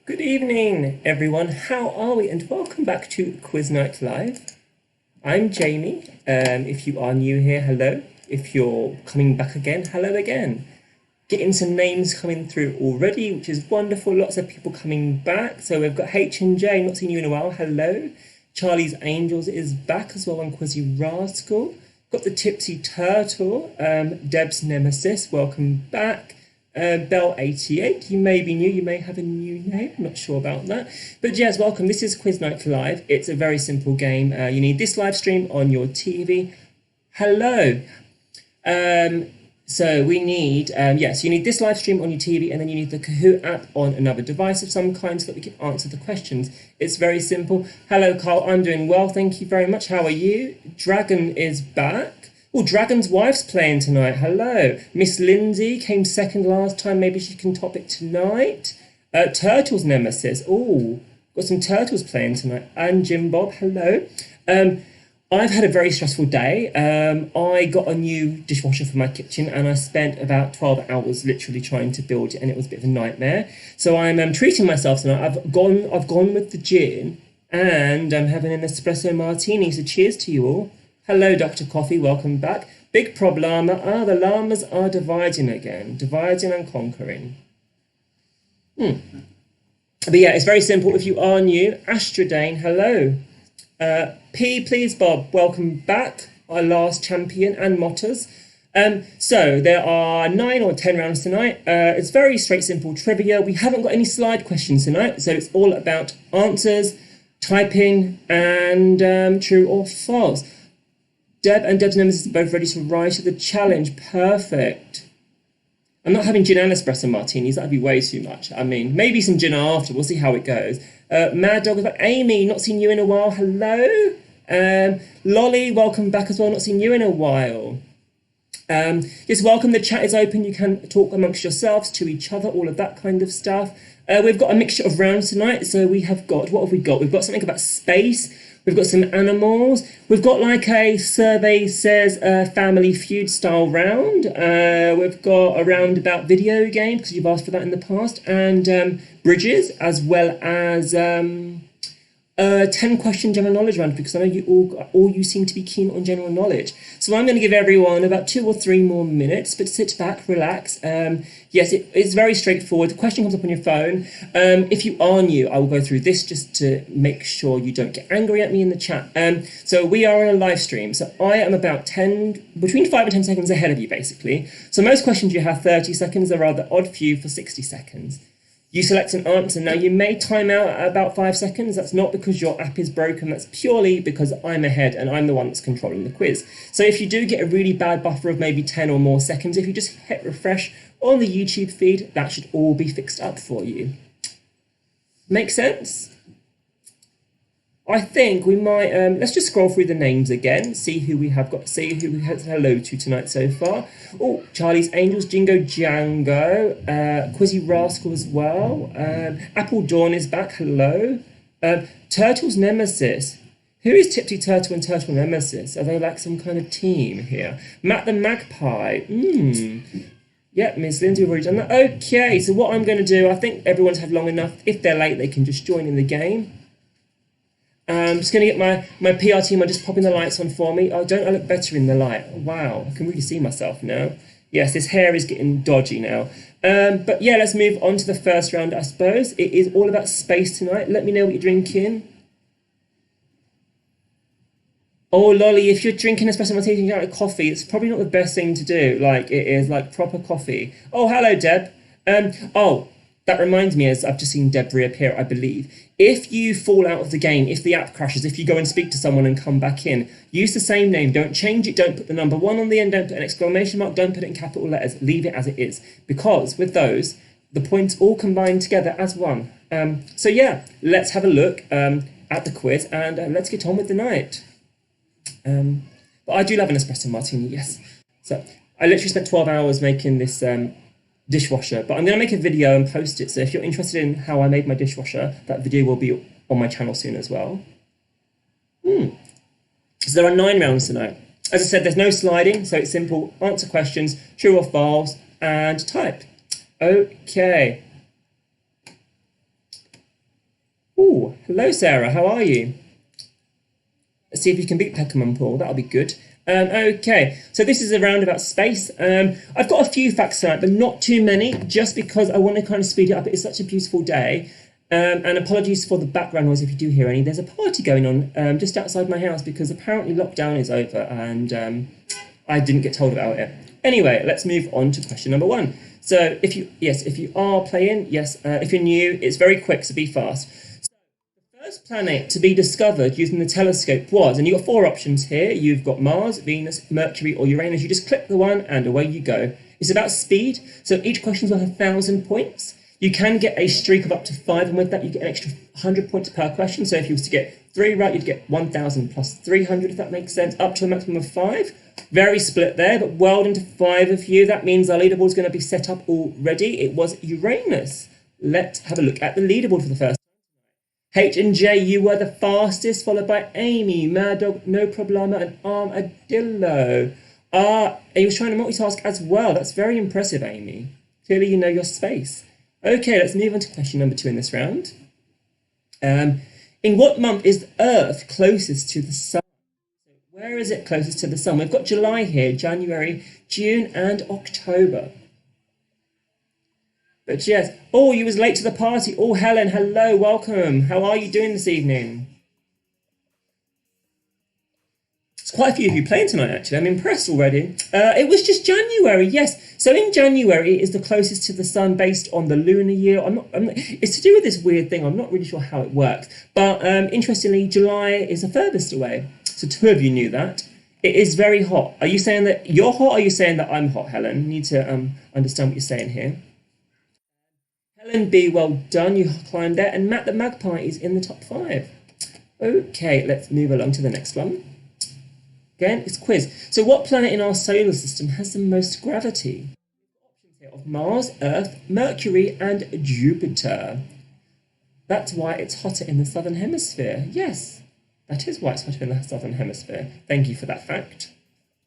Good evening, everyone. How are we? And welcome back to Quiz Night Live. I'm Jamie. If you are new here, hello. If you're coming back again, hello again. Getting some names coming through already, which is wonderful. Lots of people coming back. So we've got H&J, not seen you in a while. Hello. Charlie's Angels is back as well on Quizzy Rascal. Got the Tipsy Turtle. Deb's Nemesis, welcome back. Bell88, you may be new, you may have a new name, I'm not sure about that. But yes, welcome, this is Quiz Night Live. It's a very simple game. You need this live stream on your TV. Hello. So we need, you need this live stream on your TV, and then you need the Kahoot app on another device of some kind so that we can answer the questions. It's very simple. Hello, Carl, I'm doing well, thank you very much. How are you? Dragon is back. Oh, Dragon's wife's playing tonight. Hello. Miss Lindsay came second last time. Maybe she can top it tonight. Turtles Nemesis. Oh, got some turtles playing tonight. And Jim Bob. Hello. I've had a very stressful day. I got a new dishwasher for my kitchen and I spent about 12 hours literally trying to build it, and it was a bit of a nightmare. So I'm treating myself tonight. I've gone with the gin and I'm having an espresso martini. So cheers to you all. Hello, Dr. Coffee, welcome back. Big problema. The llamas are dividing again. Dividing and conquering. But yeah, it's very simple. If you are new, Astrodane, hello. P, please, Bob, welcome back. Our last champion and Motters. So there are 9 or 10 rounds tonight. It's very straight, simple trivia. We haven't got any slide questions tonight, so it's all about answers, typing, and true or false. Deb and Deb's Nemesis are both ready to rise to the challenge. Perfect. I'm not having gin and espresso martinis. That'd be way too much. I mean, maybe some gin after. We'll see how it goes. Mad Dog is back. Amy, not seen you in a while. Hello. Lolly, welcome back as well. Not seen you in a while. Yes, welcome. The chat is open. You can talk amongst yourselves, to each other, all of that kind of stuff. We've got a mixture of rounds tonight. So we have got, what have we got? We've got something about space. We've got some animals. We've got like a survey says Family Feud style round. We've got a round about video games, because you've asked for that in the past, and bridges, as well as 10-question general knowledge round, because I know you all you seem to be keen on general knowledge. So I'm going to give everyone about 2 or 3 more minutes, but sit back, relax. Yes, it's very straightforward. The question comes up on your phone. If you are new, I will go through this just to make sure you don't get angry at me in the chat. So we are on a live stream. So I am about between 5 and 10 seconds ahead of you, basically. So most questions you have 30 seconds. There are the odd few for 60 seconds. You select an answer. Now, you may time out at about 5 seconds. That's not because your app is broken. That's purely because I'm ahead and I'm the one that's controlling the quiz. So if you do get a really bad buffer of maybe 10 or more seconds, if you just hit refresh on the YouTube feed, that should all be fixed up for you. Make sense? I think we might, let's just scroll through the names again, see who we have got, see who we have said hello to tonight so far. Oh, Charlie's Angels, Jingo Django, Quizzy Rascal as well. Apple Dawn is back, hello. Turtles Nemesis. Who is Tipsy Turtle and Turtle Nemesis? Are they like some kind of team here? Matt the Magpie. Yep, Miss Lindsay, we've already done that. Okay, so what I'm going to do, I think everyone's had long enough. If they're late, they can just join in the game. I'm just going to get my PR team are just popping the lights on for me. Oh, don't I look better in the light? Wow, I can really see myself now. Yes, this hair is getting dodgy now. But yeah, let's move on to the first round, I suppose. It is all about space tonight. Let me know what you're drinking. Oh, Lolly, if you're drinking espresso martini and you don't like coffee, it's probably not the best thing to do. Like, it is like proper coffee. Oh, hello, Deb. Oh, that reminds me, as I've just seen Deb reappear, I believe. If you fall out of the game, if the app crashes, if you go and speak to someone and come back in, use the same name. Don't change it. Don't put the number 1 on the end. Don't put an exclamation mark. Don't put it in capital letters. Leave it as it is. Because with those, the points all combine together as one. So yeah, let's have a look at the quiz and let's get on with the night. But I do love an espresso martini, yes. So I literally spent 12 hours making this dishwasher, but I'm going to make a video and post it. So if you're interested in how I made my dishwasher, that video will be on my channel soon as well. So there are 9 rounds tonight. As I said, there's no sliding, so it's simple. Answer questions, true or false, and type. Okay. Oh, hello Sarah, how are you? Let's see if you can beat Pokemon Paul, that'll be good. Okay, so this is a round about space. I've got a few facts tonight, but not too many, just because I want to kind of speed it up. It's such a beautiful day. And apologies for the background noise if you do hear any. There's a party going on just outside my house because apparently lockdown is over and I didn't get told about it. Anyway, let's move on to question number 1. So if you are playing, if you're new, it's very quick, so be fast. The first planet to be discovered using the telescope was, and you've got 4 options here. You've got Mars, Venus, Mercury, or Uranus. You just click the one and away you go. It's about speed, so each question's worth 1,000 points. You can get a streak of up to 5, and with that you get an extra 100 points per question. So if you was to get 3 right, you'd get 1,000 plus 300, if that makes sense, up to a maximum of 5. Very split there, but well done to 5 of you. That means our leaderboard is going to be set up already. It was Uranus. Let's have a look at the leaderboard for the first time. H and J, you were the fastest, followed by Amy, Mad Dog, No Problema, and Armadillo. He was trying to multitask as well. That's very impressive, Amy. Clearly you know your space. Okay, let's move on to question number 2 in this round. In what month is the Earth closest to the Sun? Where is it closest to the Sun? We've got July here, January, June, and October. But yes, oh, you was late to the party. Oh, Helen, hello, welcome. How are you doing this evening? There's quite a few of you playing tonight, actually. I'm impressed already. It was just January, yes. So in January is the closest to the Sun based on the lunar year. It's to do with this weird thing. I'm not really sure how it works. But interestingly, July is the furthest away. So 2 of you knew that. It is very hot. Are you saying that you're hot, or are you saying that I'm hot, Helen? You need to understand what you're saying here. Helen B, well done. You climbed there. And Matt the Magpie is in the top 5. Okay, let's move along to the next one. Again, it's a quiz. So what planet in our solar system has the most gravity? Options here of Mars, Earth, Mercury, and Jupiter. That's why it's hotter in the southern hemisphere. Yes, that is why it's hotter in the southern hemisphere. Thank you for that fact.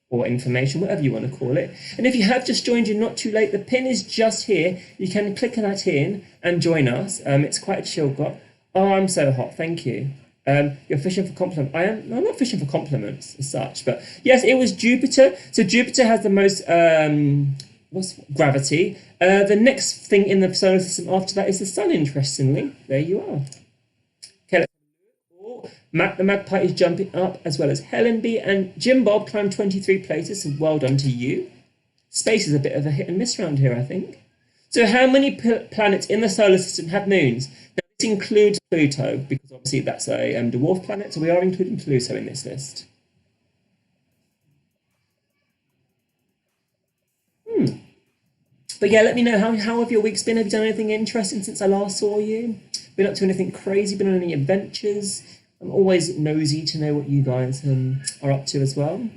Or information, whatever you want to call it. And if you have just joined, you're not too late. The pin is just here. You can click that in and join us. It's quite a chill got. Oh, I'm so hot. Thank you. You're fishing for compliments. I'm not fishing for compliments as such, but yes, it was Jupiter. So Jupiter has the most gravity. The next thing in the solar system after that is the Sun. Interestingly, there you are. Okay. Matt the Magpie is jumping up, as well as Helen B, and Jim Bob climbed 23 places, so well done to you. Space is a bit of a hit and miss round here, I think. So how many planets in the solar system have moons? Now, this includes Pluto, because obviously that's a dwarf planet, so we are including Pluto in this list. But yeah, let me know, how have your weeks been? Have you done anything interesting since I last saw you? Been up to anything crazy? Been on any adventures? I'm always nosy to know what you guys are up to as well.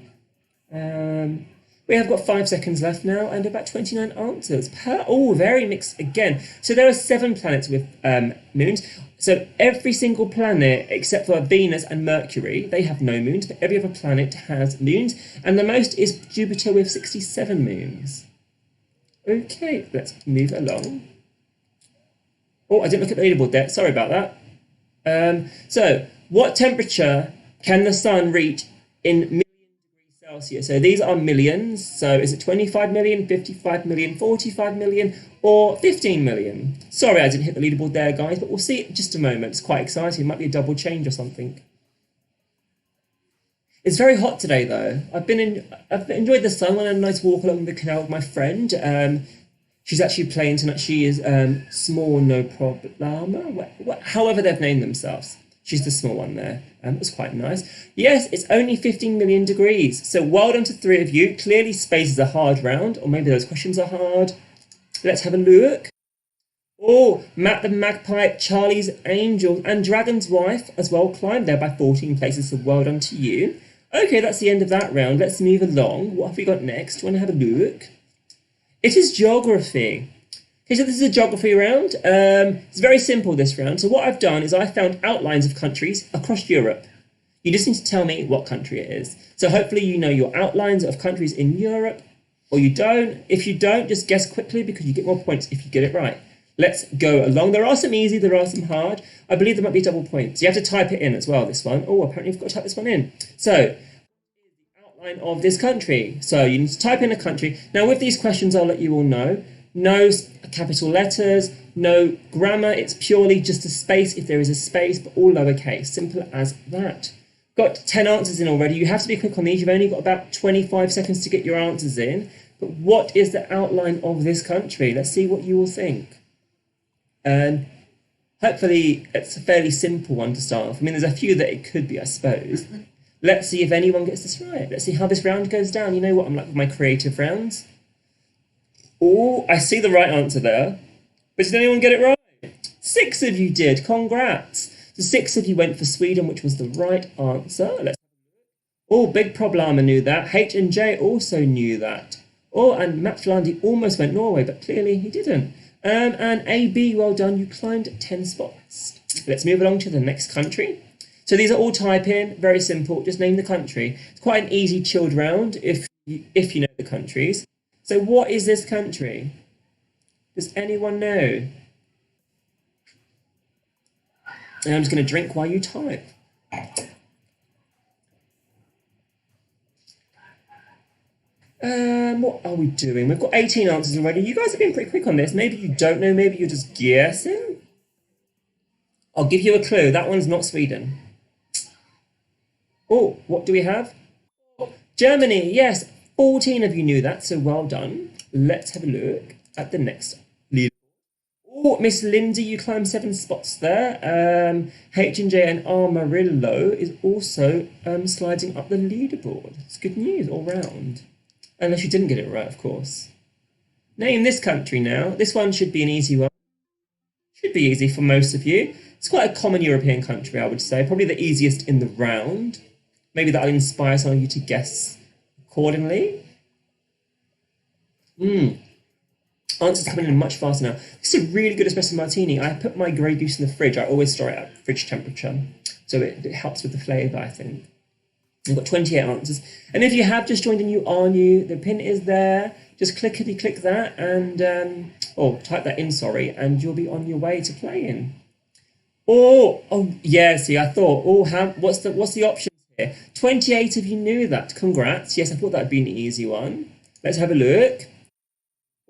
We have got 5 seconds left now and about 29 answers. Very mixed again. So there are 7 planets with moons. So every single planet except for Venus and Mercury, they have no moons, but every other planet has moons. And the most is Jupiter with 67 moons. Okay, let's move along. Oh, I didn't look at the leaderboard there. Sorry about that. So what temperature can the sun reach in million degrees Celsius? So these are millions. So is it 25 million, 55 million, 45 million, or 15 million? Sorry, I didn't hit the leaderboard there, guys, but we'll see in just a moment. It's quite exciting. It might be a double change or something. It's very hot today, though. I've enjoyed the sun. Went on a nice walk along the canal with my friend. She's actually playing tonight. She is small, no problema. However they've named themselves. She's the small one there. It was quite nice. Yes, it's only 15 million degrees. So well done to 3 of you. Clearly space is a hard round, or maybe those questions are hard. Let's have a look. Oh, Matt the Magpie, Charlie's Angel, and Dragon's Wife as well climbed there by 14 places. So well done to you. Okay, that's the end of that round. Let's move along. What have we got next? Want to have a look? It is geography. Okay, so this is a geography round. It's very simple, this round. So what I've done is I found outlines of countries across Europe. You just need to tell me what country it is. So hopefully you know your outlines of countries in Europe, or you don't. If you don't, just guess quickly because you get more points if you get it right. Let's go along. There are some easy, there are some hard. I believe there might be double points. You have to type it in as well, this one. Oh, apparently you've got to type this one in. So, outline of this country. So you need to type in a country. Now with these questions, I'll let you all know. No capital letters, no grammar. It's purely just a space if there is a space, but all lowercase. Simple as that. Got 10 answers in already. You have to be quick on these. You've only got about 25 seconds to get your answers in. But what is the outline of this country? Let's see what you all think. Hopefully it's a fairly simple one to start off. I mean, there's a few that it could be, I suppose. Let's see if anyone gets this right. Let's see how this round goes down. You know what I'm like with my creative rounds. Oh, I see the right answer there. But did anyone get it right? 6 of you did. Congrats. So 6 of you went for Sweden, which was the right answer. Oh, Big Problema knew that. H and J also knew that. Oh, and Matt Flandy almost went Norway, but clearly he didn't. And AB, well done. You climbed 10 spots. Let's move along to the next country. So these are all type in. Very simple. Just name the country. It's quite an easy, chilled round if you know the countries. So what is this country? Does anyone know? And I'm just going to drink while you type. What are we doing? We've got 18 answers already. You guys have been pretty quick on this. Maybe you don't know. Maybe you're just guessing. I'll give you a clue. That one's not Sweden. Oh, what do we have? Germany. Yes, 14 of you knew that, so well done. Let's have a look at the next leaderboard. Oh, Miss Lindsay, you climbed 7 spots there. H&J and Amarillo is also sliding up the leaderboard. It's good news all round. Unless you didn't get it right, of course. Name this country now. This one should be an easy one. Should be easy for most of you. It's quite a common European country, I would say. Probably the easiest in the round. Maybe that'll inspire some of you to guess accordingly. Answers coming in much faster now. This is a really good espresso martini. I put my Grey Goose in the fridge. I always store it at fridge temperature. So it helps with the flavour, I think. We've got 28 answers. And if you have just joined and you are new, the pin is there. Just click that and, type that in, sorry, and you'll be on your way to playing. Oh, yeah, see, I thought, what's the options here? 28 of you knew that. Congrats. Yes, I thought that'd be an easy one. Let's have a look.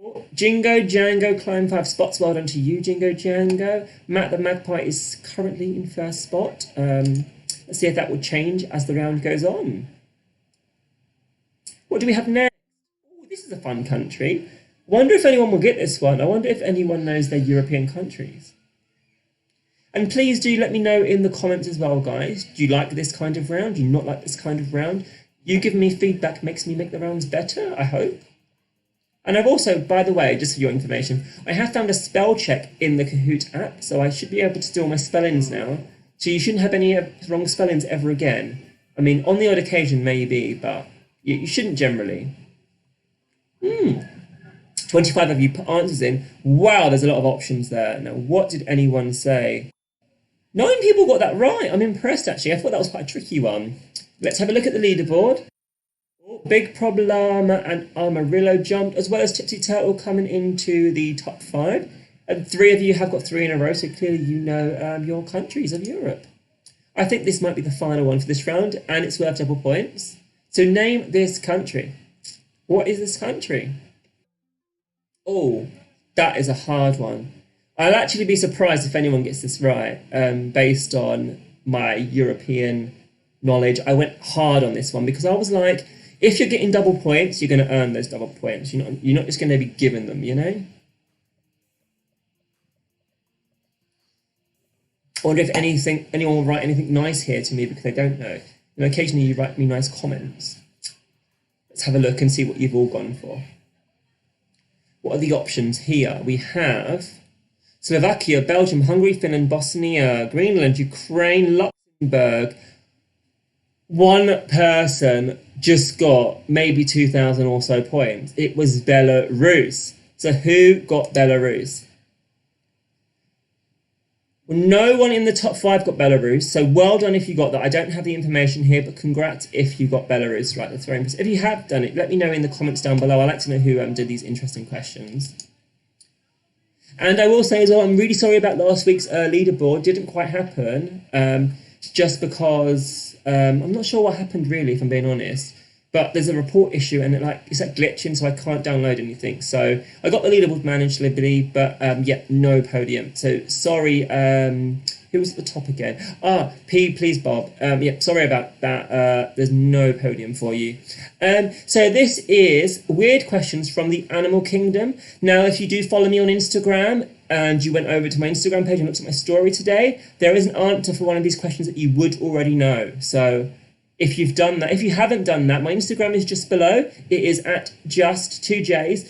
Oh, Jingo Django climbed 5 spots. Well done to you, Jingo Django. Matt the Magpie is currently in first spot. Let's see if that will change as the round goes on. What do we have next? Oh, this is a fun country. Wonder if anyone will get this one. I wonder if anyone knows their European countries. And please do let me know in the comments as well, guys. Do you like this kind of round? Do you not like this kind of round? You giving me feedback makes me make the rounds better, I hope. And I've also, by the way, just for your information, I have found a spell check in the Kahoot app, so I should be able to do all my spellings now. So you shouldn't have any wrong spellings ever again. I mean, on the odd occasion, maybe, but you shouldn't generally. 25 of you put answers in. Wow, there's a lot of options there. Now, what did anyone say? 9 people got that right. I'm impressed, actually. I thought that was quite a tricky one. Let's have a look at the leaderboard. Oh, Big Problema and Amarillo jumped, as well as Tipsy Turtle coming into the top 5. And 3 of you have got 3 in a row, so clearly you know your countries of Europe. I think this might be the final one for this round, and it's worth double points. So name this country. What is this country? Oh, that is a hard one. I'll actually be surprised if anyone gets this right, based on my European knowledge. I went hard on this one because I was like, if you're getting double points, you're going to earn those double points. You're not just going to be given them, you know? I wonder if anyone will write anything nice here to me because they don't know. And occasionally you write me nice comments. Let's have a look and see what you've all gone for. What are the options here? We have Slovakia, Belgium, Hungary, Finland, Bosnia, Greenland, Ukraine, Luxembourg. One person just got maybe 2,000 or so points. It was Belarus. So who got Belarus? Well, no one in the top 5 got Belarus, so well done if you got that. I don't have the information here, but congrats if you got Belarus right. That's very impressive. If you have done it, let me know in the comments down below. I like to know who did these interesting questions. And I will say as well, I'm really sorry about last week's leaderboard. Didn't quite happen, just because I'm not sure what happened really, if I'm being honest. But there's a report issue and it's glitching, so I can't download anything. So I got the leaderboard managed, Liberty, but yeah, no podium. So sorry. Who was at the top again? Please, Bob. Yeah, sorry about that. There's no podium for you. So this is weird questions from the animal kingdom. Now, if you do follow me on Instagram and you went over to my Instagram page and looked at my story today, there is an answer for one of these questions that you would already know. So if you've done that, if you haven't done that, my Instagram is just below. It is at JustJamie.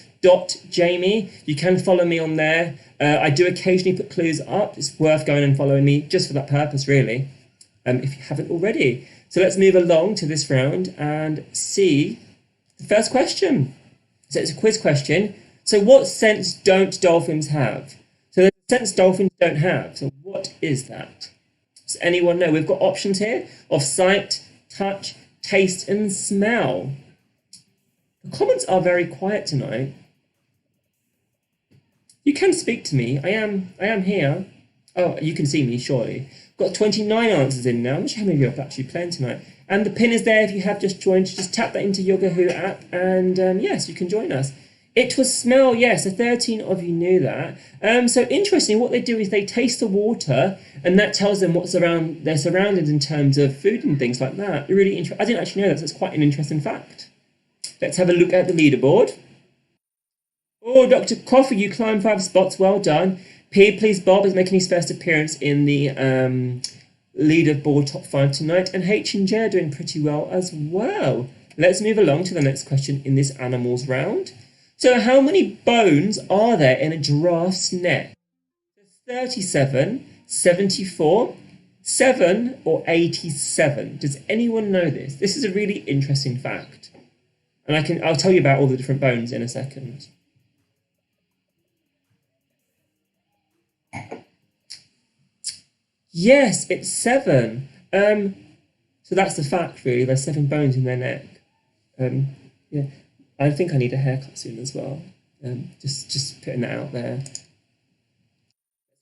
You can follow me on there. I do occasionally put clues up. It's worth going and following me just for that purpose, really, if you haven't already. So let's move along to this round and see the first question. So it's a quiz question. So what sense don't dolphins have? So there's a sense dolphins don't have. So what is that? Does anyone know? We've got options here of sight, touch, taste, and smell. The comments are very quiet tonight. You can speak to me. I am here. Oh, you can see me, surely. Got 29 answers in now. I'm not sure how many of you are actually playing tonight. And the pin is there if you have just joined. Just tap that into your Kahoot app and yes, you can join us. It was smell, yes. So 13 of you knew that. So interesting, what they do is they taste the water and that tells them what's around their surroundings in terms of food and things like that. Really interesting. I didn't actually know that, so it's quite an interesting fact. Let's have a look at the leaderboard. Oh, Dr. Coffee, you climbed 5 spots. Well done. Please, Bob is making his first appearance in the leaderboard top 5 tonight. And H and J are doing pretty well as well. Let's move along to the next question in this animals round. So how many bones are there in a giraffe's neck? 37, 74, 7 or 87? Does anyone know this? This is a really interesting fact. And I'll tell you about all the different bones in a second. Yes, it's 7. So that's the fact, really. There's 7 bones in their neck. Yeah, I think I need a haircut soon as well. Just putting that out there. Let's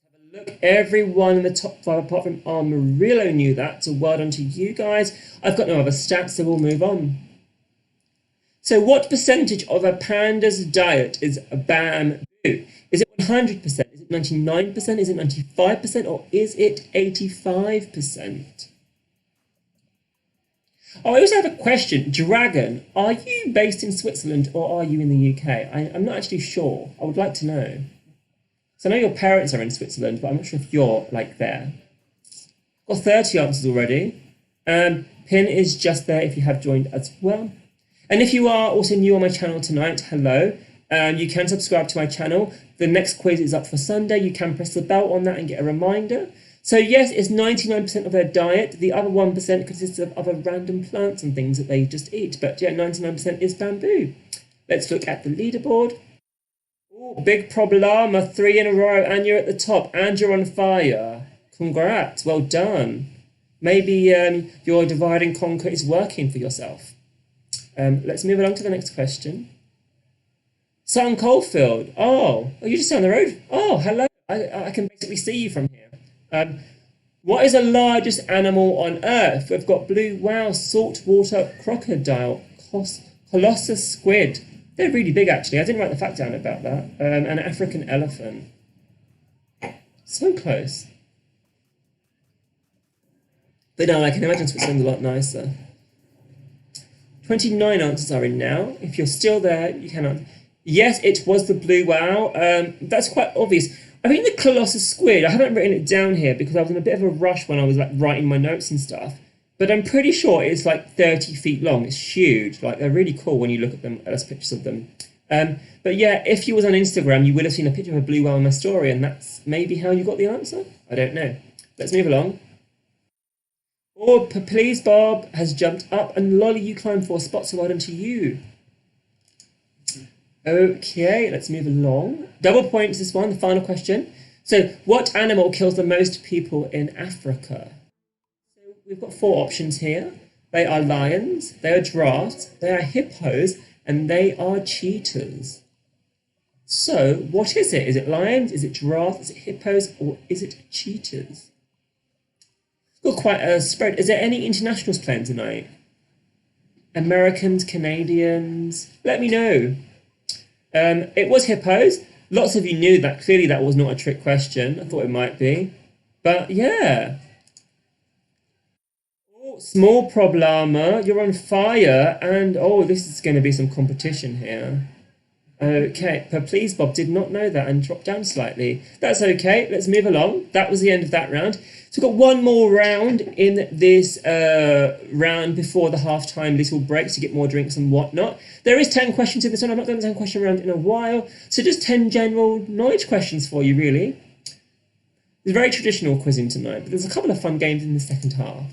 have a look. Everyone in the top 5, apart from Amarillo, knew that. So well done to you guys. I've got no other stats, so we'll move on. So what percentage of a panda's diet is bamboo? Is it 100%? Is it 99%? Is it 95%? Or is it 85%? Oh, I also have a question. Dragon, are you based in Switzerland or are you in the UK? I'm not actually sure. I would like to know. So I know your parents are in Switzerland, but I'm not sure if you're there. Got 30 answers already. Pin is just there if you have joined as well. And if you are also new on my channel tonight, hello. You can subscribe to my channel. The next quiz is up for Sunday. You can press the bell on that and get a reminder. So yes, it's 99% of their diet. The other 1% consists of other random plants and things that they just eat. But yeah, 99% is bamboo. Let's look at the leaderboard. Oh, big problema, 3 in a row, and you're at the top, and you're on fire. Congrats, well done. Maybe your divide and conquer is working for yourself. Let's move along to the next question. Sutton Coldfield. Oh, you're just down the road. Oh, hello. I can basically see you from here. What is the largest animal on Earth? We've got blue whale, saltwater crocodile, colossus squid. They're really big, actually. I didn't write the fact down about that. An African elephant. So close. But no, I can imagine Switzerland's a lot nicer. 29 answers are in now. If you're still there, you cannot. Yes, it was the blue whale. That's quite obvious. I think the colossus squid, I haven't written it down here because I was in a bit of a rush when I was writing my notes and stuff. But I'm pretty sure it's 30 feet long. It's huge. They're really cool when you look at them, as pictures of them. But yeah, if you was on Instagram, you would have seen a picture of a blue whale in my story, and that's maybe how you got the answer. I don't know. Let's move along. Oh, please, Bob has jumped up, and Lolly, you climbed 4 spots, so well done to you. Okay, let's move along. Double points this one, the final question. So, what animal kills the most people in Africa? So we've got 4 options here. They are lions, they are giraffes, they are hippos, and they are cheetahs. So, what is it? Is it lions? Is it giraffes? Is it hippos? Or is it cheetahs? Got quite a spread. Is there any internationals playing tonight? Americans, Canadians? Let me know. It was hippos. Lots of you knew that. Clearly that was not a trick question. I thought it might be. But yeah. Oh, small problema. You're on fire. And oh, this is going to be some competition here. Okay, but please, Bob did not know that and dropped down slightly. That's okay. Let's move along. That was the end of that round. So we've got one more round in this round before the halftime little break to get more drinks and whatnot. There is 10 questions in this one. I've not done a 10 question round in a while. So just 10 general knowledge questions for you, really. It's very traditional quizzing tonight, but there's a couple of fun games in the second half.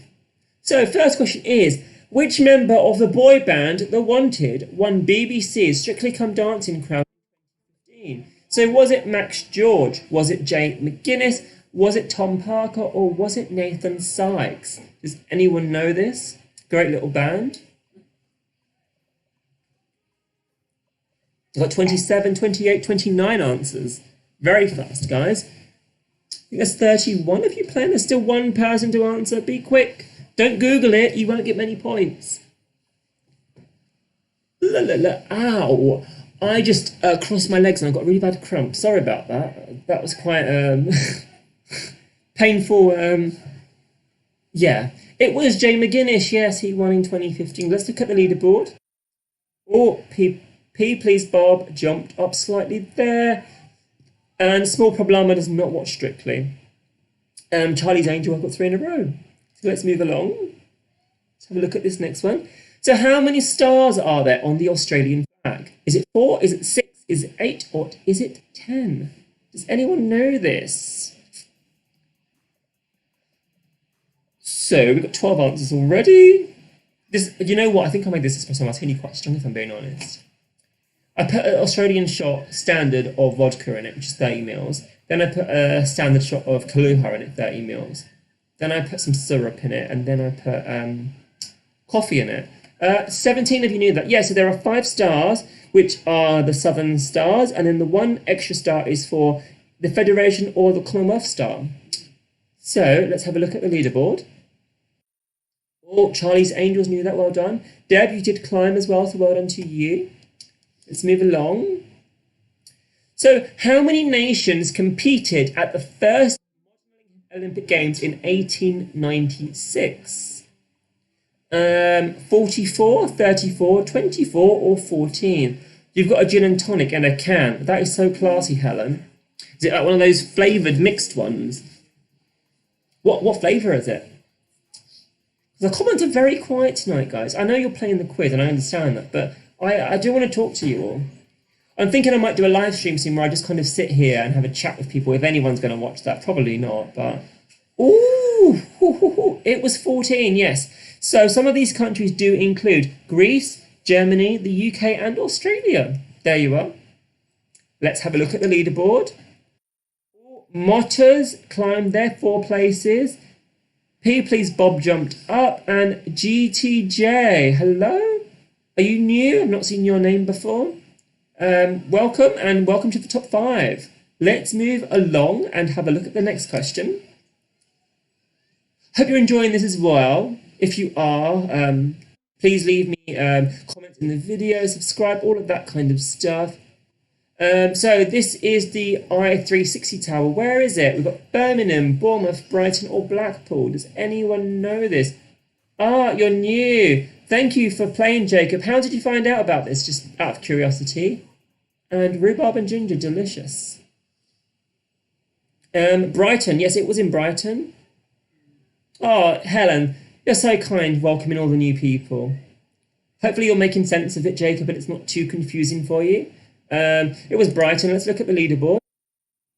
So first question is, which member of the boy band The Wanted won BBC's Strictly Come Dancing crown in 2015? So was it Max George? Was it Jay McGuinness? Was it Tom Parker? Or was it Nathan Sykes? Does anyone know this? Great little band. I've got 27, 28, 29 answers. Very fast, guys. I think there's 31 of you playing. There's still one person to answer. Be quick. Don't Google it. You won't get many points. Ow. I just crossed my legs and I got a really bad cramp. Sorry about that. That was quite painful. Yeah. It was Jay McGuinness. Yes, he won in 2015. Let's look at the leaderboard. Oh, P, please, Bob, jumped up slightly there. And small problema does not watch Strictly. Charlie's Angel, I've got 3 in a row. So let's move along. Let's have a look at this next one. So how many stars are there on the Australian flag? Is it 4? Is it 6? Is it 8? Or is it 10? Does anyone know this? So we've got 12 answers already. This, you know what? I think I made this espresso martini quite strong, if I'm being honest. I put an Australian shot standard of vodka in it, which is 30 mils. Then I put a standard shot of Kahlua in it, 30 mils. Then I put some syrup in it, and then I put coffee in it. 17 of you knew that. Yeah, so there are 5 stars, which are the Southern Stars, and then the 1 extra star is for the Federation or the Commonwealth Star. So let's have a look at the leaderboard. Oh, Charlie's Angels knew that. Well done. Deb, you did climb as well, so well done to you. Let's move along. So how many nations competed at the first Olympic Games in 1896? 44, 34, 24 or 14? You've got a gin and tonic and a can. That is so classy, Helen. Is it like one of those flavoured mixed ones? What flavour is it? The comments are very quiet tonight, guys. I know you're playing the quiz and I understand that, but I do want to talk to you all. I'm thinking I might do a live stream soon where I just kind of sit here and have a chat with people, if anyone's going to watch that. Probably not, but... Ooh! It was 14, yes. So some of these countries do include Greece, Germany, the UK and Australia. There you are. Let's have a look at the leaderboard. Motters climbed their 4 places. P, please, Bob jumped up. And GTJ, hello? Are you new? I've not seen your name before. Welcome, and welcome to the top 5. Let's move along and have a look at the next question. Hope you're enjoying this as well. If you are, please leave me comments in the video, subscribe, all of that kind of stuff. So this is the I-360 tower. Where is it? We've got Birmingham, Bournemouth, Brighton or Blackpool. Does anyone know this? Ah, you're new. Thank you for playing, Jacob. How did you find out about this? Just out of curiosity. And rhubarb and ginger, delicious. Brighton. Yes, it was in Brighton. Oh, Helen, you're so kind welcoming all the new people. Hopefully you're making sense of it, Jacob, and it's not too confusing for you. It was Brighton. Let's look at the leaderboard.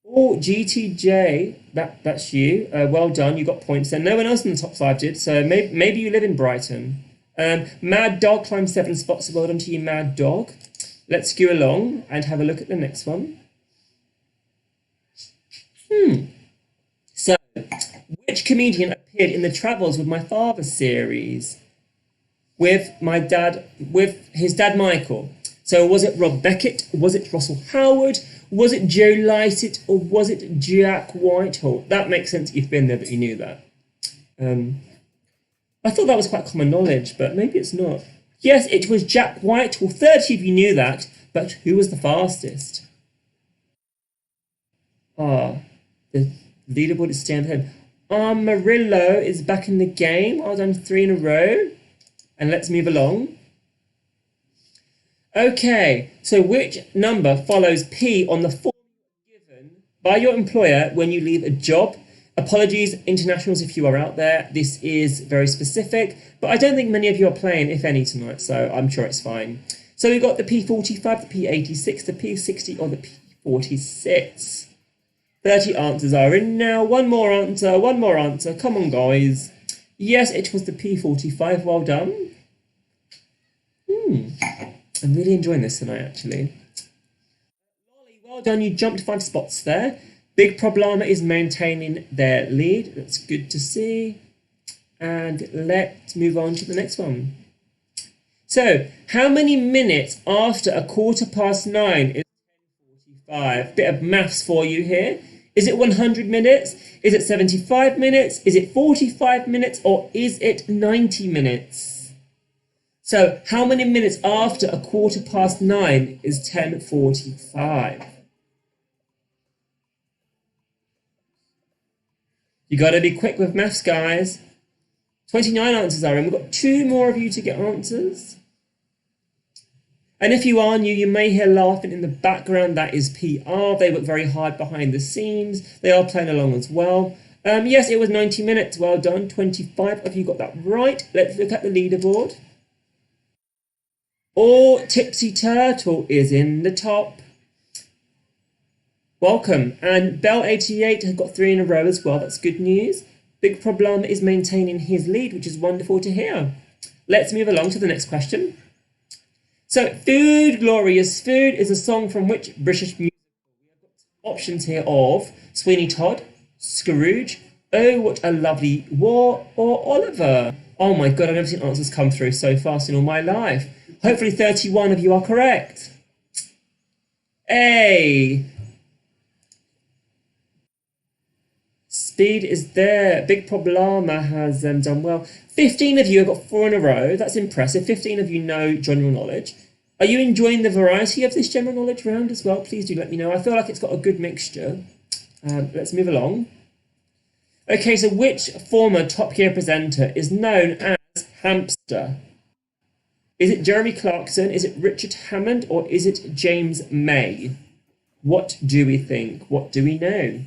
Oh, GTJ, that's you. Well done, you got points there. No one else in the top 5 did, so maybe you live in Brighton. Mad Dog climbed 7 spots, so well done to you, Mad Dog. Let's go along and have a look at the next one. So, which comedian appeared in the Travels with My Father series with his dad Michael? So was it Rob Beckett? Was it Russell Howard? Was it Joe Lycett? Or was it Jack Whitehall? That makes sense if you've been there that you knew that. I thought that was quite common knowledge, but maybe it's not. Yes, it was Jack Whitehall. 30 of you knew that, but who was the fastest? The leaderboard is staying ahead. Amarillo is back in the game. Well done, 3 in a row. And let's move along. Okay, so which number follows P on the form given by your employer when you leave a job? Apologies, internationals, if you are out there. This is very specific, but I don't think many of you are playing, if any, tonight, so I'm sure it's fine. So we've got the P45, the P86, the P60, or the P46. 30 answers are in now. One more answer. Come on, guys. Yes, it was the P45. Well done. I'm really enjoying this tonight, actually. Lolly, well done. You jumped 5 spots there. Big Problema is maintaining their lead. That's good to see. And let's move on to the next one. So, how many minutes after 9:15 is 10:45? Bit of maths for you here. Is it 100 minutes? Is it 75 minutes? Is it 45 minutes? Or is it 90 minutes? So, how many minutes after 9:15 is 10:45? You got to be quick with maths, guys. 29 answers are in. We've got 2 more of you to get answers. And if you are new, you may hear laughing in the background. That is PR. They work very hard behind the scenes. They are playing along as well. Yes, it was 90 minutes. Well done. 25 of you got that right. Let's look at the leaderboard. Oh, Tipsy Turtle is in the top. Welcome. And Bell88 has got 3 in a row as well. That's good news. Big Problem is maintaining his lead, which is wonderful to hear. Let's move along to the next question. So, Food, Glorious Food is a song from which British musical? We have got options here of Sweeney Todd, Scrooge, Oh, What a Lovely War, or Oliver. Oh my God, I've never seen answers come through so fast in all my life. Hopefully 31 of you are correct. A. Speed is there. Big Problema has done well. 15 of you have got 4 in a row. That's impressive. 15 of you know general knowledge. Are you enjoying the variety of this general knowledge round as well? Please do let me know. I feel like it's got a good mixture. Let's move along. Okay, so which former Top Gear presenter is known as Hamster? Is it Jeremy Clarkson? Is it Richard Hammond? Or is it James May? What do we think? What do we know?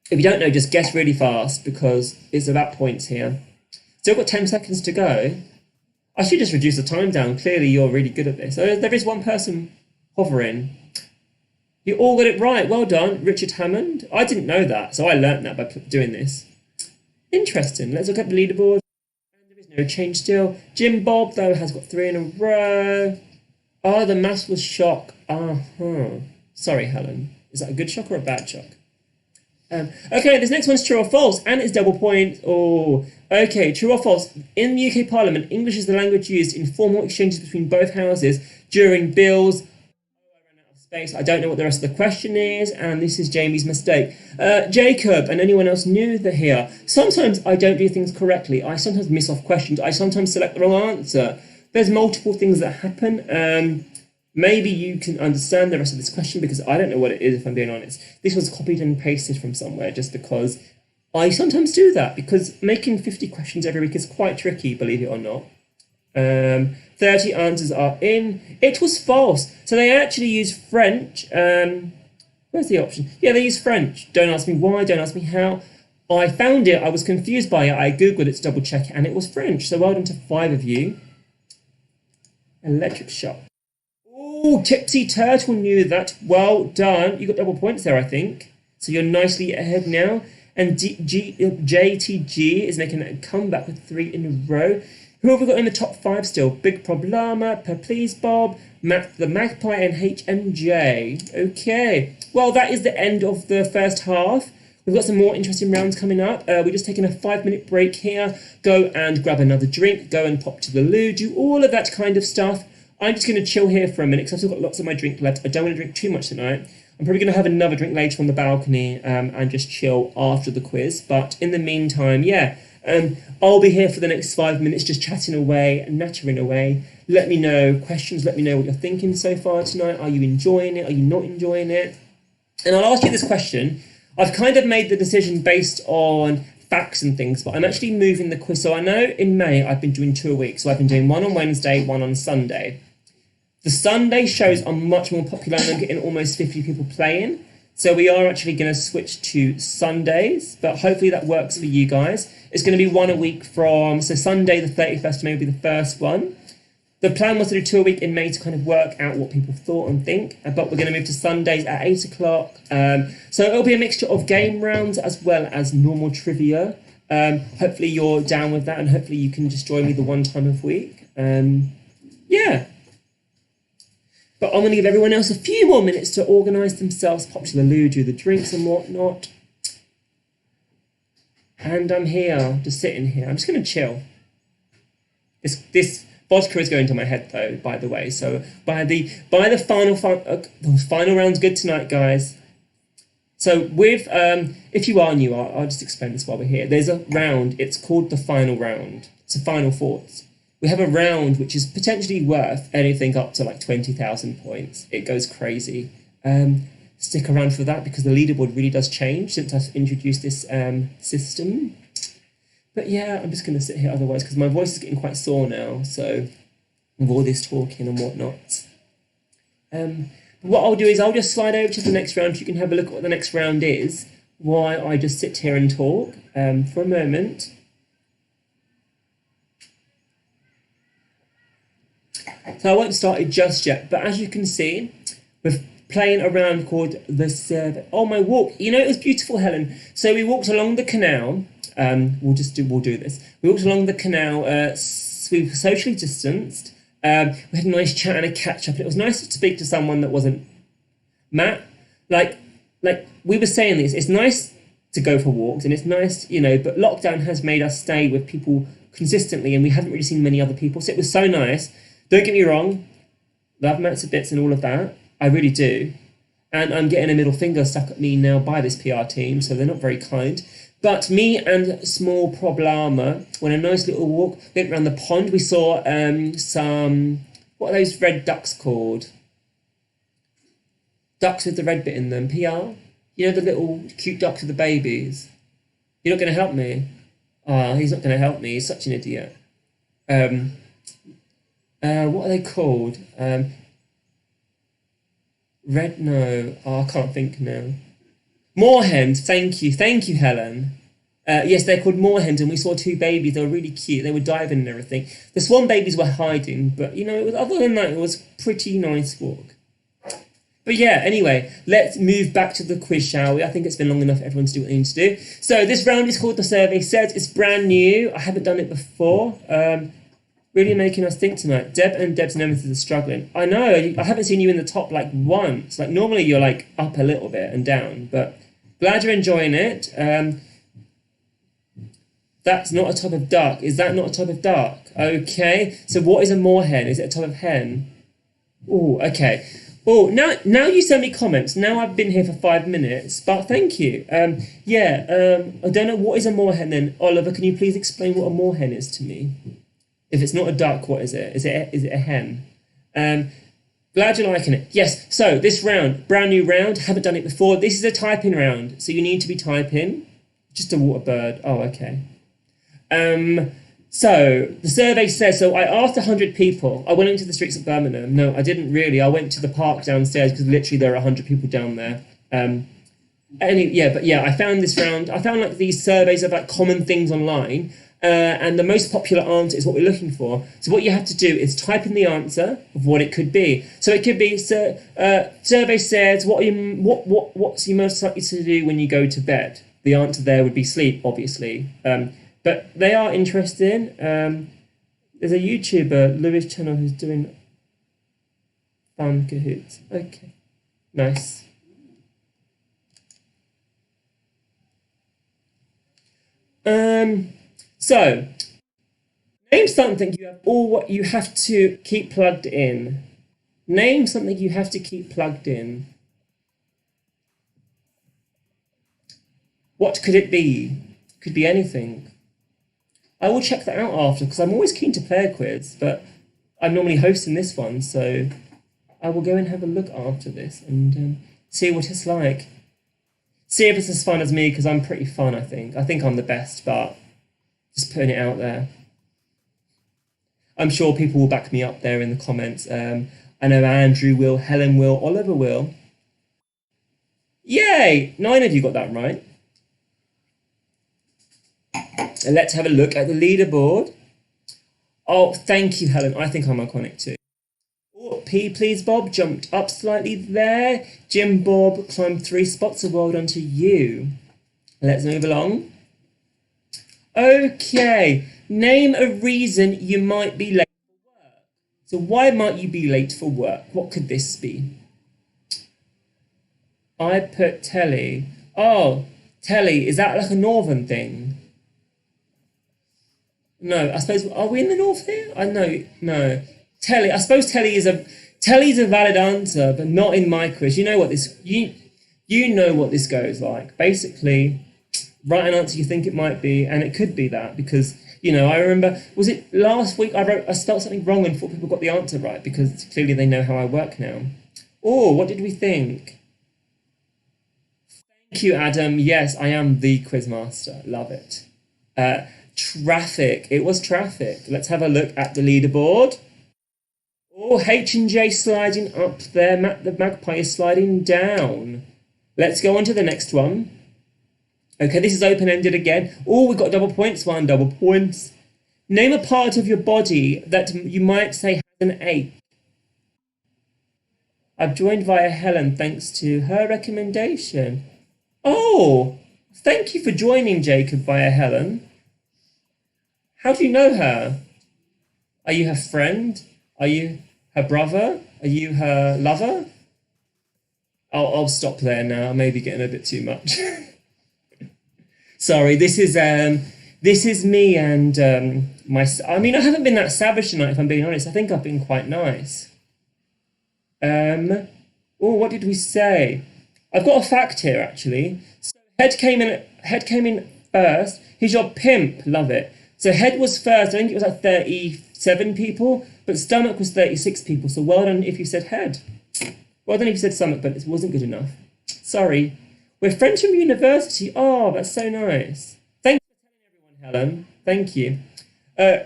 If you don't know, just guess really fast because it's about points here. Still got 10 seconds to go. I should just reduce the time down. Clearly, you're really good at this. So there is one person hovering. You all got it right. Well done, Richard Hammond. I didn't know that, so I learnt that by doing this. Interesting. Let's look at the leaderboard. There is no change still. Jim Bob, though, has got 3 in a row. Oh, the maths was shock. Sorry, Helen. Is that a good shock or a bad shock? Okay, this next one's true or false, and it's double point. Oh, okay, true or false. In the UK Parliament, English is the language used in formal exchanges between both houses during bills. Oh, I ran out of space. I don't know what the rest of the question is, and this is Jamie's mistake. Jacob and anyone else new here. Sometimes I don't do things correctly. I sometimes miss off questions. I sometimes select the wrong answer. There's multiple things that happen. Maybe you can understand the rest of this question because I don't know what it is, if I'm being honest. This was copied and pasted from somewhere just because I sometimes do that because making 50 questions every week is quite tricky, believe it or not. 30 answers are in. It was false. So they actually use French. Where's the option? Yeah, they use French. Don't ask me why, don't ask me how. I found it, I was confused by it. I Googled it to double check it and it was French. So well done to 5 of you. Electric shock. Oh, Tipsy Turtle knew that. Well done. You got double points there, I think. So you're nicely ahead now. And JTG is making a comeback with 3 in a row. Who have we got in the top 5 still? Big Problema, Please Bob, Matt the Magpie, and HMJ. Okay. Well, that is the end of the first half. We've got some more interesting rounds coming up. We're just taking a 5-minute break here. Go and grab another drink. Go and pop to the loo. Do all of that kind of stuff. I'm just going to chill here for a minute because I've still got lots of my drink left. I don't want to drink too much tonight. I'm probably going to have another drink later on the balcony and just chill after the quiz. But in the meantime, yeah, I'll be here for the next 5 minutes just chatting away, nattering away. Let me know questions. Let me know what you're thinking so far tonight. Are you enjoying it? Are you not enjoying it? And I'll ask you this question. I've kind of made the decision based on facts and things, but I'm actually moving the quiz. So I know in May I've been doing 2 a week. So I've been doing one on Wednesday, one on Sunday. The Sunday shows are much more popular and I'm getting almost 50 people playing. So we are actually going to switch to Sundays, but hopefully that works for you guys. It's going to be 1 a week from, so Sunday the 31st of May will be the first one. The plan was to do 2 a week in May to kind of work out what people thought and think, but we're going to move to Sundays at 8 o'clock. So it'll be a mixture of game rounds as well as normal trivia. Hopefully you're down with that and hopefully you can just join me the one time a week. Yeah. But I'm going to give everyone else a few more minutes to organise themselves, pop to the loo, do the drinks and whatnot. And I'm here, just sitting here. I'm just going to chill. This vodka is going to my head though, by the way. So by the final round's good tonight, guys. So with if you are new, I'll just explain this while we're here. There's a round. It's called the final round. It's a final thoughts. We have a round which is potentially worth anything up to like 20,000 points. It goes crazy. Stick around for that because the leaderboard really does change since I've introduced this system. But yeah, I'm just going to sit here otherwise because my voice is getting quite sore now. So with all this talking and whatnot. What I'll do is I'll just slide over to the next round. You can have a look at what the next round is while I just sit here and talk for a moment. So I won't start it just yet, but as you can see, we're playing a round called the Survey. Oh, my walk. You know, it was beautiful, Helen. So we walked along the canal. We'll do this. We walked along the canal. We were socially distanced. We had a nice chat and a catch up. It was nice to speak to someone that wasn't Matt. Like we were saying this. It's nice to go for walks, and it's nice, you know. But lockdown has made us stay with people consistently, and we haven't really seen many other people. So it was so nice. Don't get me wrong, love Matt to bits and all of that. I really do. And I'm getting a middle finger stuck at me now by this PR team, so they're not very kind. But me and Small Problema went a nice little walk, went around the pond. We saw some, what are those red ducks called? Ducks with the red bit in them, PR? You know the little cute ducks with the babies? You're not going to help me? Oh, he's not going to help me. He's such an idiot. What are they called? No. Oh, I can't think now. Moorhens. Thank you, Helen. Yes, they're called moorhens, and we saw 2 babies. They were really cute. They were diving and everything. The swan babies were hiding, but you know, it was, other than that, it was a pretty nice walk. But yeah, anyway, let's move back to the quiz, shall we? I think it's been long enough for everyone to do what they need to do. So this round is called The Survey Says. It's brand new. I haven't done it before. Really making us think tonight. Deb and Deb's nemesis are struggling. I know, I haven't seen you in the top like once. Like normally you're like up a little bit and down, but glad you're enjoying it. That's not a type of duck. Is that not a type of duck? Okay. So what is a moorhen? Is it a type of hen? Oh, okay. Oh, now you send me comments. Now I've been here for 5 minutes, but thank you. I don't know, what is a moorhen then? Oliver, can you please explain what a moorhen is to me? If it's not a duck, what is it? Is it a hen? Glad you're liking it. Yes, so this round, brand new round, haven't done it before. This is a typing round, so you need to be typing. Just a water bird. Oh, okay. So the survey says, so I asked 100 people. I went into the streets of Birmingham. No, I didn't really. I went to the park downstairs because literally there are 100 people down there. I found this round. I found like these surveys of like common things online. And the most popular answer is what we're looking for. So what you have to do is type in the answer of what it could be. So it could be, survey says, what's you most likely to do when you go to bed? The answer there would be sleep, obviously. But they are interesting. There's a YouTuber, Lewis Channel, who's doing fun Kahoot. Okay, nice. So name something you have to keep plugged in. Name something you have to keep plugged in. What could it be? Could be anything. I will check that out after because I'm always keen to play a quiz, but I'm normally hosting this one, so I will go and have a look after this and see what it's like. See if it's as fun as me, because I'm pretty fun, I think. I think I'm the best, but just putting it out there. I'm sure people will back me up there in the comments. I know Andrew will, Helen will, Oliver will. Yay! 9 of you got that right. And let's have a look at the leaderboard. Oh, thank you, Helen. I think I'm iconic too. Oh, P, please, Bob, jumped up slightly there. Jim Bob climbed 3 spots. So well done to you. Let's move along. Okay, name a reason you might be late for work. So why might you be late for work? What could this be? I put telly. Oh, telly, is that like a northern thing? No, I suppose, are we in the north here? I know, no. Telly, I suppose telly's a valid answer, but not in my quiz. You know what this, you know what this goes like. Basically, write an answer you think it might be, and it could be that, because, you know, I remember, was it last week I spelled something wrong and thought people got the answer right, because clearly they know how I work now. Oh, what did we think? Thank you, Adam. Yes, I am the quizmaster. Love it. Traffic. It was traffic. Let's have a look at the leaderboard. Oh, H&J sliding up there. Matt the Magpie is sliding down. Let's go on to the next one. Okay, this is open-ended again. Oh, we've got double points. 1 double points. Name a part of your body that you might say has an ache. I've joined via Helen thanks to her recommendation. Oh, thank you for joining, Jacob, via Helen. How do you know her? Are you her friend? Are you her brother? Are you her lover? I'll stop there now. I may be getting a bit too much. Sorry, this is me and I mean, I haven't been that savage tonight, if I'm being honest. I think I've been quite nice. Oh, what did we say? I've got a fact here, actually. So head came in first. He's your pimp. Love it. So head was first. I think it was like 37 people, but stomach was 36 people. So well done if you said head. Well done if you said stomach, but it wasn't good enough. Sorry. We're friends from university. Oh, that's so nice. Thank you for telling everyone, Helen. Thank you.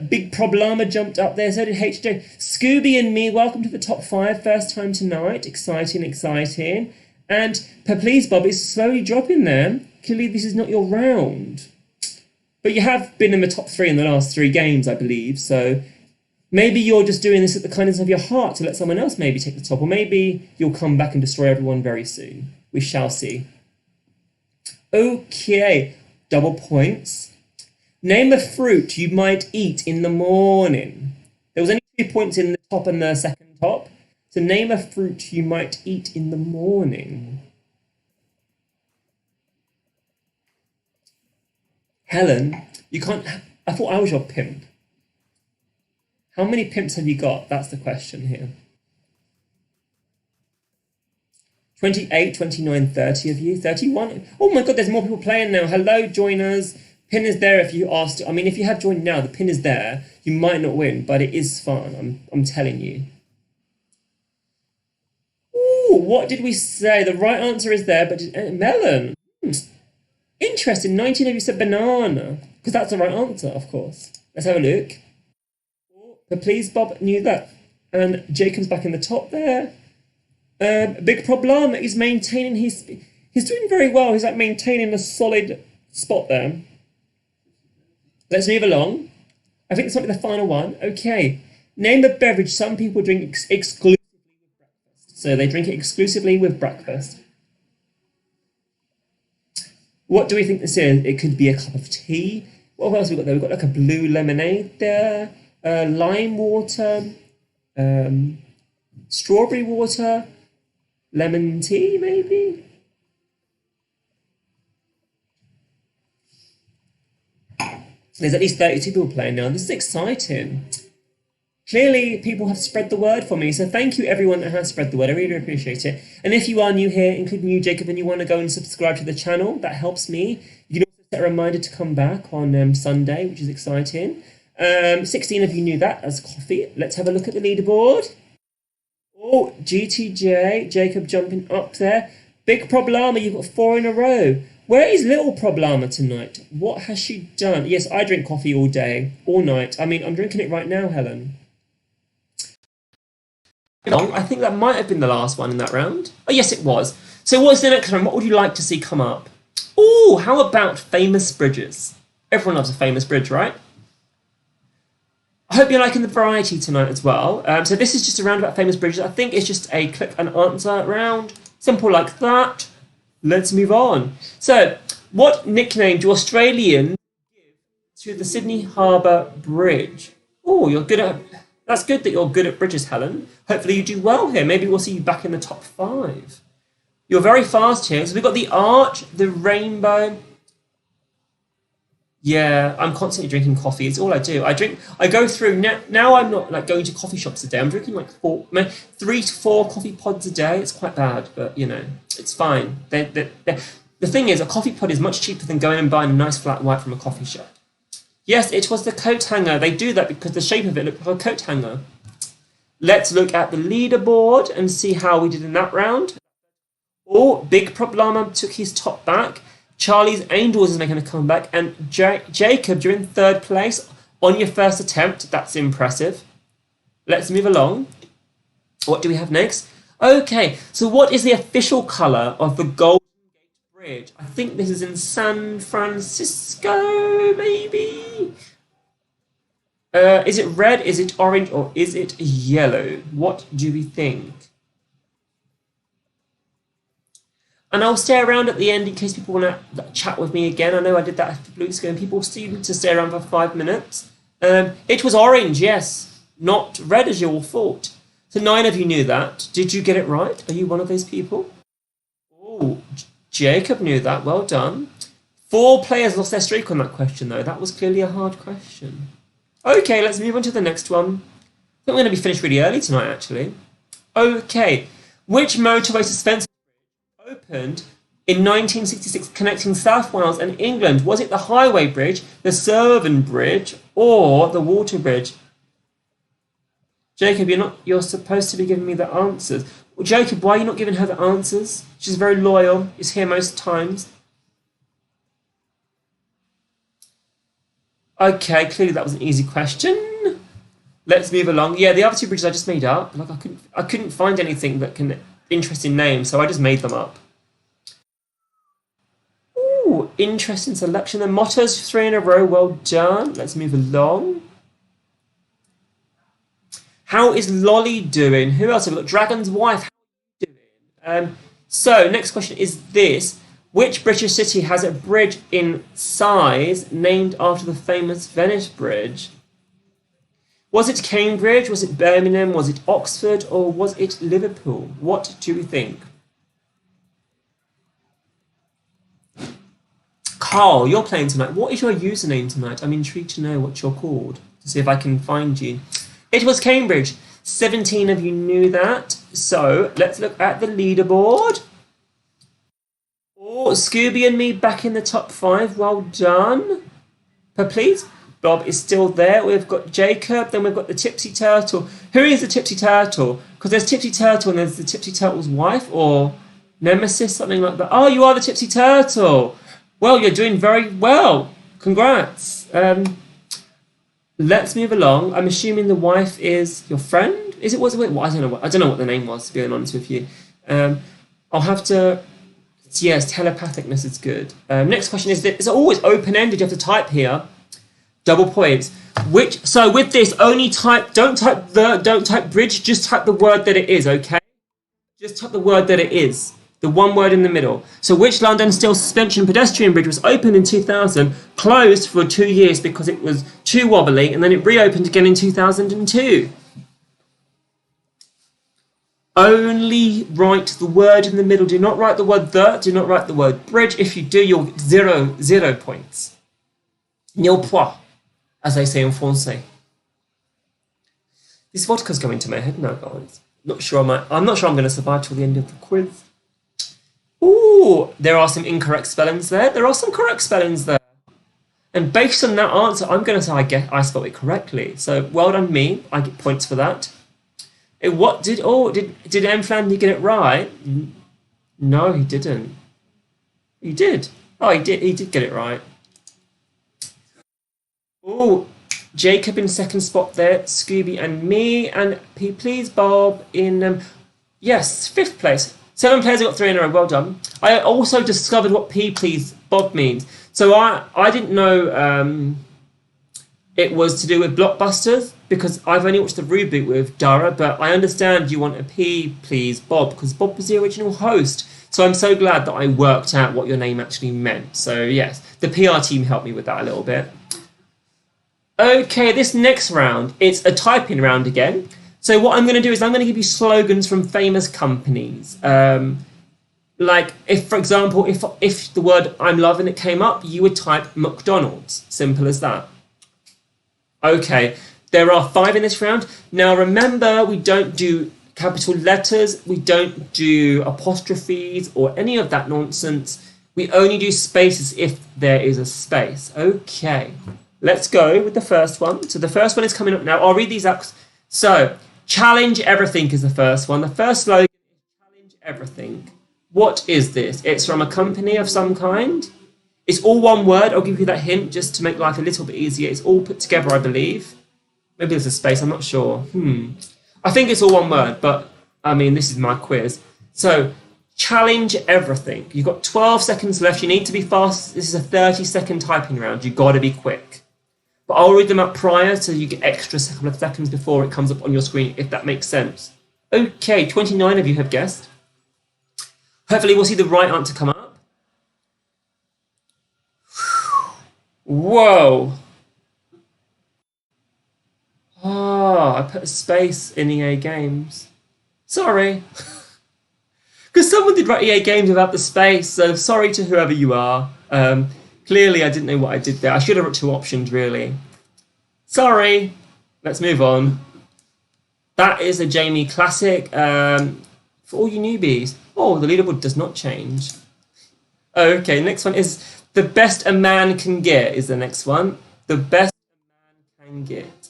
Big Problema jumped up there. So did HJ. Scooby and me, welcome to the top 5. First time tonight. Exciting, exciting. And Please Bob is slowly dropping there. Clearly this is not your round. But you have been in the top 3 in the last 3 games, I believe. So maybe you're just doing this at the kindness of your heart to let someone else maybe take the top. Or maybe you'll come back and destroy everyone very soon. We shall see. Okay, double points. Name a fruit you might eat in the morning. There was only 2 points in the top and the second top. So name a fruit you might eat in the morning. Helen, you can't... I thought I was your pimp. How many pimps have you got? That's the question here. 28, 29, 30 of you. 31. Oh my God, there's more people playing now. Hello, joiners. Pin is there if you asked. I mean, if you have joined now, the pin is there. You might not win, but it is fun. I'm telling you. Ooh, what did we say? The right answer is there, but melon. Interesting. 19 of you said banana, because that's the right answer, of course. Let's have a look. But please, Bob knew that. And Jacob's back in the top there. Big problem. He's maintaining his... He's doing very well. He's like maintaining a solid spot there. Let's move along. I think this might be the final one. Okay. Name a beverage some people drink exclusively with breakfast. So they drink it exclusively with breakfast. What do we think this is? It could be a cup of tea. What else have we got there? We've got like a blue lemonade there. Lime water. Strawberry water. Lemon tea, maybe? There's at least 32 people playing now. This is exciting. Clearly, people have spread the word for me, so thank you everyone that has spread the word. I really appreciate it. And if you are new here, including you, Jacob, and you want to go and subscribe to the channel, that helps me. You can also set a reminder to come back on Sunday, which is exciting. 16 of you knew that as coffee. Let's have a look at the leaderboard. Oh, GTJ, Jacob jumping up there. Big Problema, you've got 4 in a row. Where is little Problema tonight? What has she done? Yes, I drink coffee all day, all night. I mean, I'm drinking it right now, Helen. I think that might have been the last one in that round. Oh, yes, it was. So what's the next round? What would you like to see come up? Oh, how about famous bridges? Everyone loves a famous bridge, right? I hope you're liking the variety tonight as well. So this is just a round about famous bridges. I think it's just a click and answer round. Simple like that. Let's move on. So, what nickname do Australians give to the Sydney Harbour Bridge? Oh, you're good at... That's good that you're good at bridges, Helen. Hopefully you do well here. Maybe we'll see you back in the top 5. You're very fast here. So we've got the arch, the rainbow. Yeah, I'm constantly drinking coffee. It's all I do. I go through... Now I'm not like going to coffee shops a day. I'm drinking like 3 to 4 coffee pods a day. It's quite bad, but, you know, it's fine. The thing is, a coffee pod is much cheaper than going and buying a nice flat white from a coffee shop. Yes, it was the coat hanger. They do that because the shape of it looked like a coat hanger. Let's look at the leaderboard and see how we did in that round. Oh, Big Problema took his top back. Charlie's Angels is making a comeback. And Jacob, you're in 3rd place on your first attempt. That's impressive. Let's move along. What do we have next? Okay, so what is the official colour of the Golden Gate Bridge? I think this is in San Francisco, maybe? Is it red, is it orange, or is it yellow? What do we think? And I'll stay around at the end in case people want to chat with me again. I know I did that a few weeks ago and people seemed to stay around for 5 minutes. It was orange, yes, not red as you all thought. So 9 of you knew that. Did you get it right? Are you one of those people? Oh, Jacob knew that. Well done. 4 players lost their streak on that question, though. That was clearly a hard question. Okay, let's move on to the next one. I think we're going to be finished really early tonight, actually. Okay, which motorway suspension opened in 1966 connecting South Wales and England? Was it the Highway Bridge, the Severn Bridge, or the Water Bridge? Jacob, you're supposed to be giving me the answers. Well, Jacob, why are you not giving her the answers? She's very loyal, is here most times. Okay, clearly that was an easy question. Let's move along. Yeah, the other 2 bridges I just made up. Like I couldn't find anything that can interesting names, so I just made them up. Ooh, interesting selection. The mottos 3 in a row. Well done. Let's move along. How is Lolly doing? Who else have we got? Dragon's Wife. How are you doing? So next question is this. Which British city has a bridge in size named after the famous Venice Bridge? Was it Cambridge? Was it Birmingham? Was it Oxford? Or was it Liverpool? What do we think? Carl, you're playing tonight. What is your username tonight? I'm intrigued to know what you're called, to see if I can find you. It was Cambridge. 17 of you knew that. So let's look at the leaderboard. Oh, Scooby and me back in the top 5. Well done. But please, Bob is still there. We've got Jacob. Then we've got the Tipsy Turtle. Who is the Tipsy Turtle? Because there's Tipsy Turtle and there's the Tipsy Turtle's wife or nemesis, something like that. Oh, you are the Tipsy Turtle. Well, you're doing very well. Congrats. Let's move along. I'm assuming the wife is your friend. Is it? Was it? Well, I don't know what the name was. To be honest with you, I'll have to. Yes, telepathicness is good. Next question is that it's always open-ended. You have to type here. Double points. So with this, only type. Don't type bridge. Just type the word that it is. Okay. Just type the word that it is. The one word in the middle. So which London steel suspension pedestrian bridge was opened in 2000, closed for 2 years because it was too wobbly, and then it reopened again in 2002? Only write the word in the middle. Do not write the word the. Do not write the word bridge. If you do, you'll get 0 points. Nil point. as they say in Francais. This vodka's going to my head now, guys. I'm not sure I'm going to survive till the end of the quiz. Ooh, there are some incorrect spellings there. There are some correct spellings there. And based on that answer, I'm going to say I spelled it correctly. So well done me. I get points for that. Did M. Flandy get it right? No, he didn't. He did. Oh, he did. He did get it right. Oh, Jacob in second spot there. Scooby and me. And please Bob in, yes, fifth place. 7 players have got 3 in a row. Well done. I also discovered what please Bob means. So I didn't know it was to do with blockbusters because I've only watched the reboot with Dara, but I understand you want a please Bob because Bob was the original host. So I'm so glad that I worked out what your name actually meant. So yes, the PR team helped me with that a little bit. Okay, this next round, it's a typing round again. So what I'm going to do is I'm going to give you slogans from famous companies. Like, if, for example, if the word I'm loving it came up, you would type McDonald's. Simple as that. Okay, there are 5 in this round. Now, remember, we don't do capital letters. We don't do apostrophes or any of that nonsense. We only do spaces if there is a space. Okay, let's go with the first one. So the first one is coming up now. I'll read these out. So, challenge everything is the first one. The first slogan is challenge everything. What is this? It's from a company of some kind. It's all one word. I'll give you that hint just to make life a little bit easier. It's all put together, I believe. Maybe there's a space, I'm not sure. I think it's all one word, but I mean, this is my quiz. So, challenge everything. You've got 12 seconds left. You need to be fast. This is a 30-second typing round. You've got to be quick. But I'll read them up prior so you get extra couple of seconds before it comes up on your screen, if that makes sense. Okay, 29 of you have guessed. Hopefully we'll see the right answer come up. Whoa. I put a space in EA Games. Sorry. Because someone did write EA Games without the space, so sorry to whoever you are. Clearly I didn't know what I did there. I should have wrote 2 options, really. Sorry. Let's move on. That is a Jamie classic. For all you newbies. Oh, the leaderboard does not change. Okay, next one is the best a man can get is the next one. The best a man can get.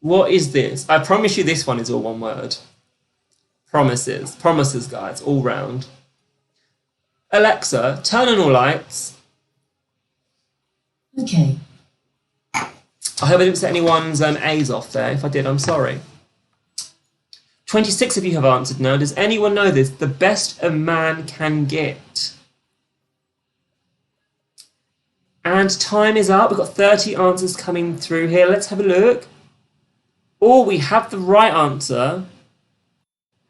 What is this? I promise you this one is all one word. Promises. Promises, guys, all round. Alexa, turn on all lights. Okay. I hope I didn't set anyone's A's off there. If I did, I'm sorry. 26 of you have answered now. Does anyone know this? The best a man can get. And time is up. We've got 30 answers coming through here. Let's have a look. Oh, we have the right answer.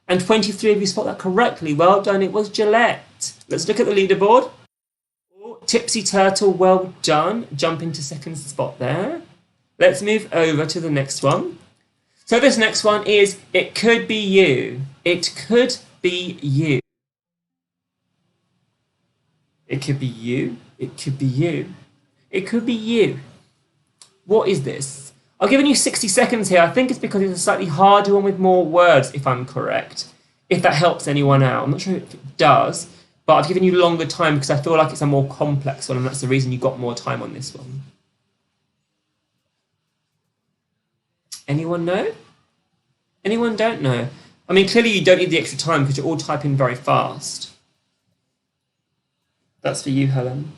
And 23 of you spot that correctly. Well done. It was Gillette. Let's look at the leaderboard. Oh, Tipsy Turtle, well done. Jump into second spot there. Let's move over to the next one. So this next one is, it could be you. It could be you. It could be you. It could be you. It could be you. What is this? I've given you 60 seconds here. I think it's because it's a slightly harder one with more words, if I'm correct. If that helps anyone out. I'm not sure if it does, but I've given you longer time because I feel like it's a more complex one, and that's the reason you got more time on this one. Anyone know? Anyone don't know? I mean, clearly you don't need the extra time because you're all typing very fast. That's for you, Helen.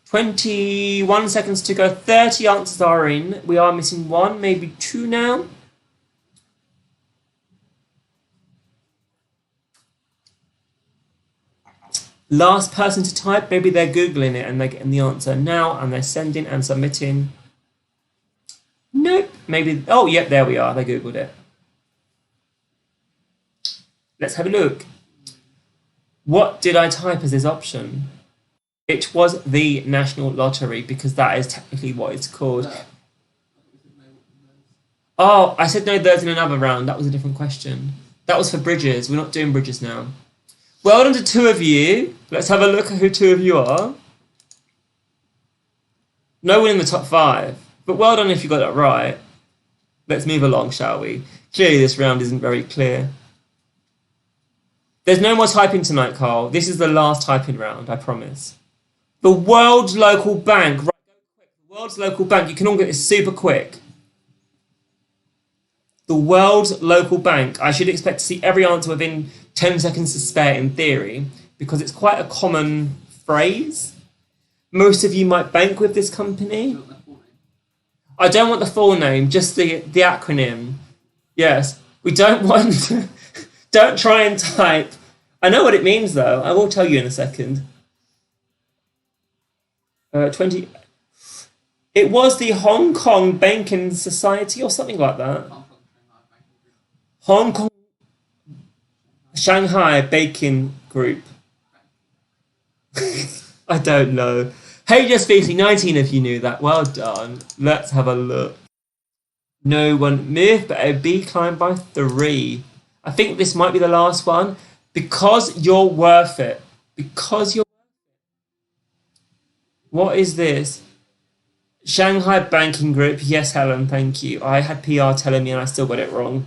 21 seconds to go. 30 answers are in. We are missing 1, maybe 2 now. Last person to type, maybe they're Googling it and they're getting the answer now and they're sending and submitting. Nope. Maybe, oh, yep, there we are. They Googled it. Let's have a look. What did I type as this option? It was the National Lottery because that is technically what it's called. Oh, I said no, there's in another round. That was a different question. That was for bridges. We're not doing bridges now. Well done to two of you. Let's have a look at who two of you are. No one in the top 5, but well done if you got that right. Let's move along, shall we? Clearly this round isn't very clear. There's no more typing tonight, Carl. This is the last typing round, I promise. The world's local bank. Right, go quick. The world's local bank. You can all get this super quick. The world's local bank. I should expect to see every answer within 10 seconds to spare in theory, because it's quite a common phrase. Most of you might bank with this company. I don't want the full name, just the acronym. Yes, we don't want to, don't try and type. I know what it means though. I will tell you in a second. 20. It was the Hong Kong Banking Society or something like that. Hong Kong Shanghai Baking Group. I don't know. Hey, just basically 19 of you knew that. Well done. Let's have a look. No one moved, but a B climbed by 3. I think this might be the last one. Because you're worth it. Because you're... What is this? Shanghai Banking Group. Yes, Helen, thank you. I had PR telling me and I still got it wrong.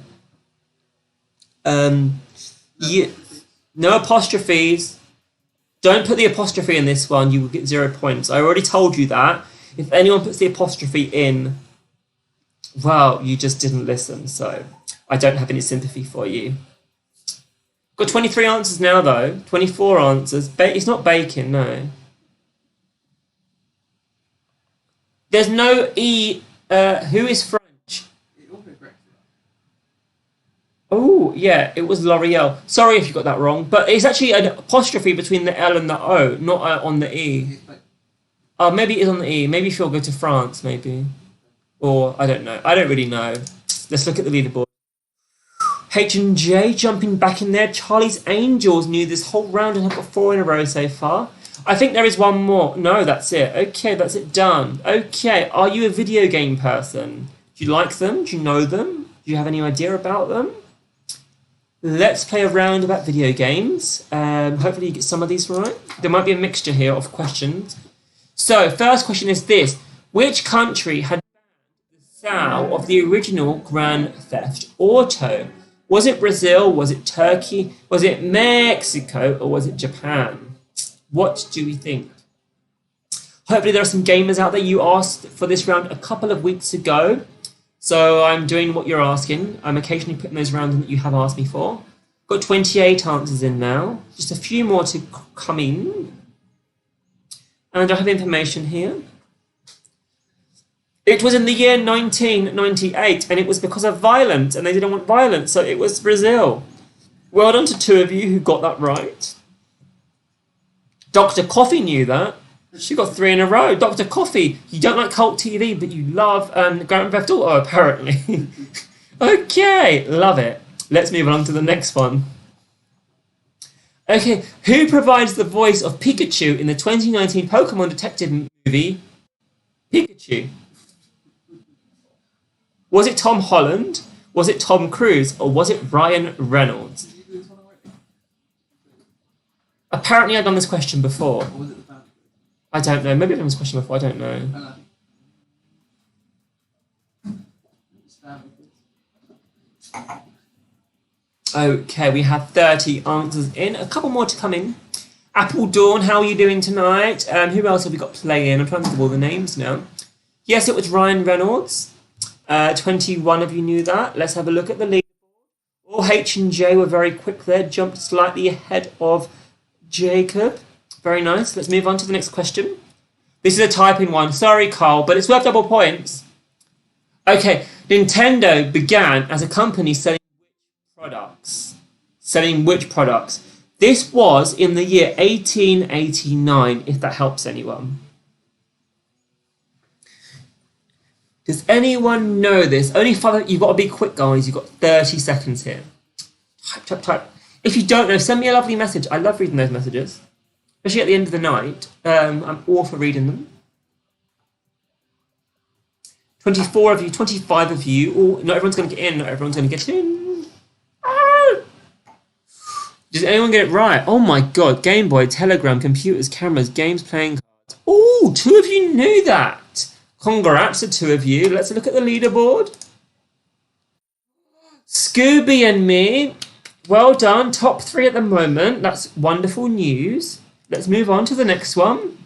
Yeah, no apostrophes. Don't put the apostrophe in this one. You will get 0 points. I already told you that. If anyone puts the apostrophe in, well, you just didn't listen. So I don't have any sympathy for you. Got 23 answers now, though. 24 answers. It's not bacon, no. There's no E. Who is French? Oh, yeah, it was L'Oreal. Sorry if you got that wrong, but it's actually an apostrophe between the L and the O, not on the E. Oh, maybe it is on the E. Maybe if you'll go to France, maybe. Or, I don't know. I don't really know. Let's look at the leaderboard. H&J jumping back in there. Charlie's Angels knew this whole round and have got 4 in a row so far. I think there is one more. No, that's it. Okay, that's it done. Okay, are you a video game person? Do you like them? Do you know them? Do you have any idea about them? Let's play a round about video games. Hopefully you get some of these right. There might be a mixture here of questions. So, first question is this. Which country had banned the sale of the original Grand Theft Auto? Was it Brazil? Was it Turkey? Was it Mexico? Or was it Japan? What do we think? Hopefully there are some gamers out there. You asked for this round a couple of weeks ago. So I'm doing what you're asking. I'm occasionally putting those rounds in that you have asked me for. Got 28 answers in now. Just a few more to come in. And I have information here. It was in the year 1998, and it was because of violence, and they didn't want violence, so it was Brazil. Well done to 2 of you who got that right. Dr. Coffee knew that. She got 3 in a row. Dr. Coffee, you don't like cult TV, but you love Grand Theft Auto, apparently. Okay, love it. Let's move on to the next one. Okay, who provides the voice of Pikachu in the 2019 Pokemon Detective movie, Pikachu? Was it Tom Holland? Was it Tom Cruise? Or was it Ryan Reynolds? Apparently I've done this question before. I don't know. Maybe I've done this question before. I don't know. Okay, we have 30 answers in. A couple more to come in. Apple Dawn, how are you doing tonight? Who else have we got playing? I'm trying to think of all the names now. Yes, it was Ryan Reynolds. 21 of you knew that. Let's have a look at the leaderboard. All H&J were very quick there. Jumped slightly ahead of Jacob. Very nice. Let's move on to the next question. This is a typing one. Sorry, Carl, but it's worth double points. Okay, Nintendo began as a company selling products. Selling which products? This was in the year 1889, if that helps anyone. Does anyone know this? Only 5. You've got to be quick, guys. You've got 30 seconds here. Type, type, type. If you don't know, send me a lovely message. I love reading those messages. Especially at the end of the night. I'm all for reading them. 24 of you, 25 of you. Oh, not everyone's going to get in. Not everyone's going to get in. Does anyone get it right? Oh my god, Game Boy, Telegram, computers, cameras, games, playing cards. Oh, two of you knew that. Congrats to two of you. Let's look at the leaderboard. Scooby and me. Well done. Top 3 at the moment. That's wonderful news. Let's move on to the next one.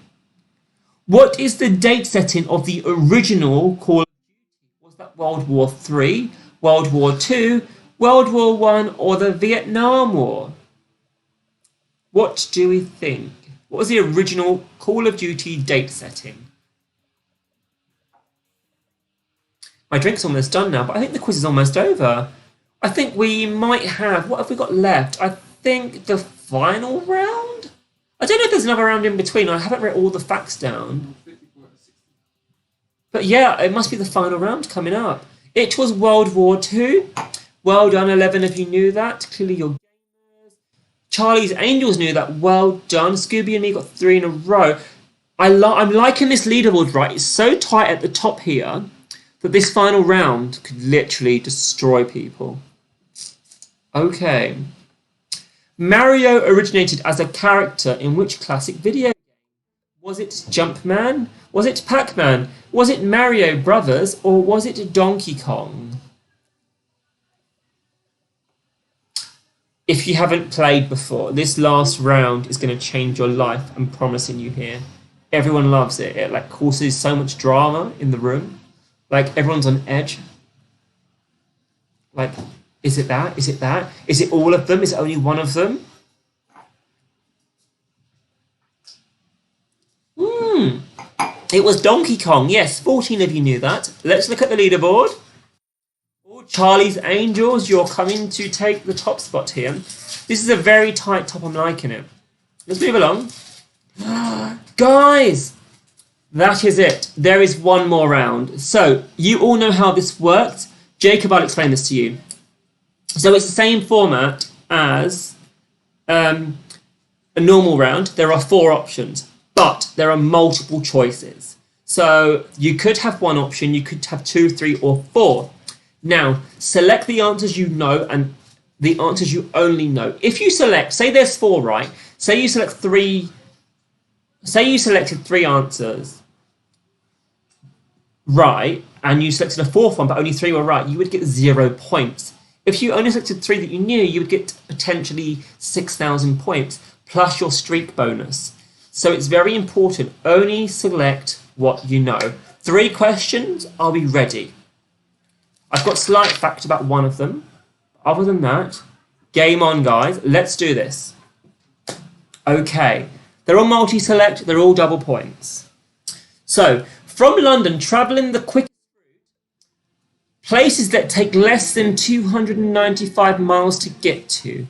What is the date setting of the original Call of Duty? Was that World War III, World War II, World War I, or the Vietnam War? What do we think? What was the original Call of Duty date setting? My drink's almost done now, but I think the quiz is almost over. I think we might have... What have we got left? I think the final round? I don't know if there's another round in between. I haven't written all the facts down. But yeah, it must be the final round coming up. It was World War II. Well done, 11 of you knew that. Clearly you're gamers. Charlie's Angels knew that. Well done. Scooby and me got 3 in a row. I'm liking this leaderboard, right? It's so tight at the top here that this final round could literally destroy people. Okay. Mario originated as a character in which classic video game? Was it Jumpman? Was it Pac-Man? Was it Mario Brothers? Or was it Donkey Kong? If you haven't played before, this last round is going to change your life. I'm promising you here. Everyone loves it. It like causes so much drama in the room. Like everyone's on edge. Like, is it that? Is it that? Is it all of them? Is it only one of them? It was Donkey Kong. Yes, 14 of you knew that. Let's look at the leaderboard. Oh, Charlie's Angels, you're coming to take the top spot here. This is a very tight top. I'm liking it. Let's move along. Guys, that is it. There is one more round. So, you all know how this works. Jacob, I'll explain this to you. So it's the same format as a normal round. There are 4 options, but there are multiple choices. So you could have one option, you could have 2, 3, or 4. Now, select the answers you know and the answers you only know. If you select, say there's 4, right? Say you select 3, say you selected 3 answers, right, and you selected a 4th one, but only 3 were right, you would get 0 points. If you only selected 3 that you knew, you would get potentially 6,000 points, plus your streak bonus. So it's very important, only select what you know. 3 questions, are we ready? I've got slight fact about one of them. Other than that, game on, guys. Let's do this. Okay, they're all multi-select, they're all double points. So, from London, travelling the quickest route, places that take less than 295 miles to get to.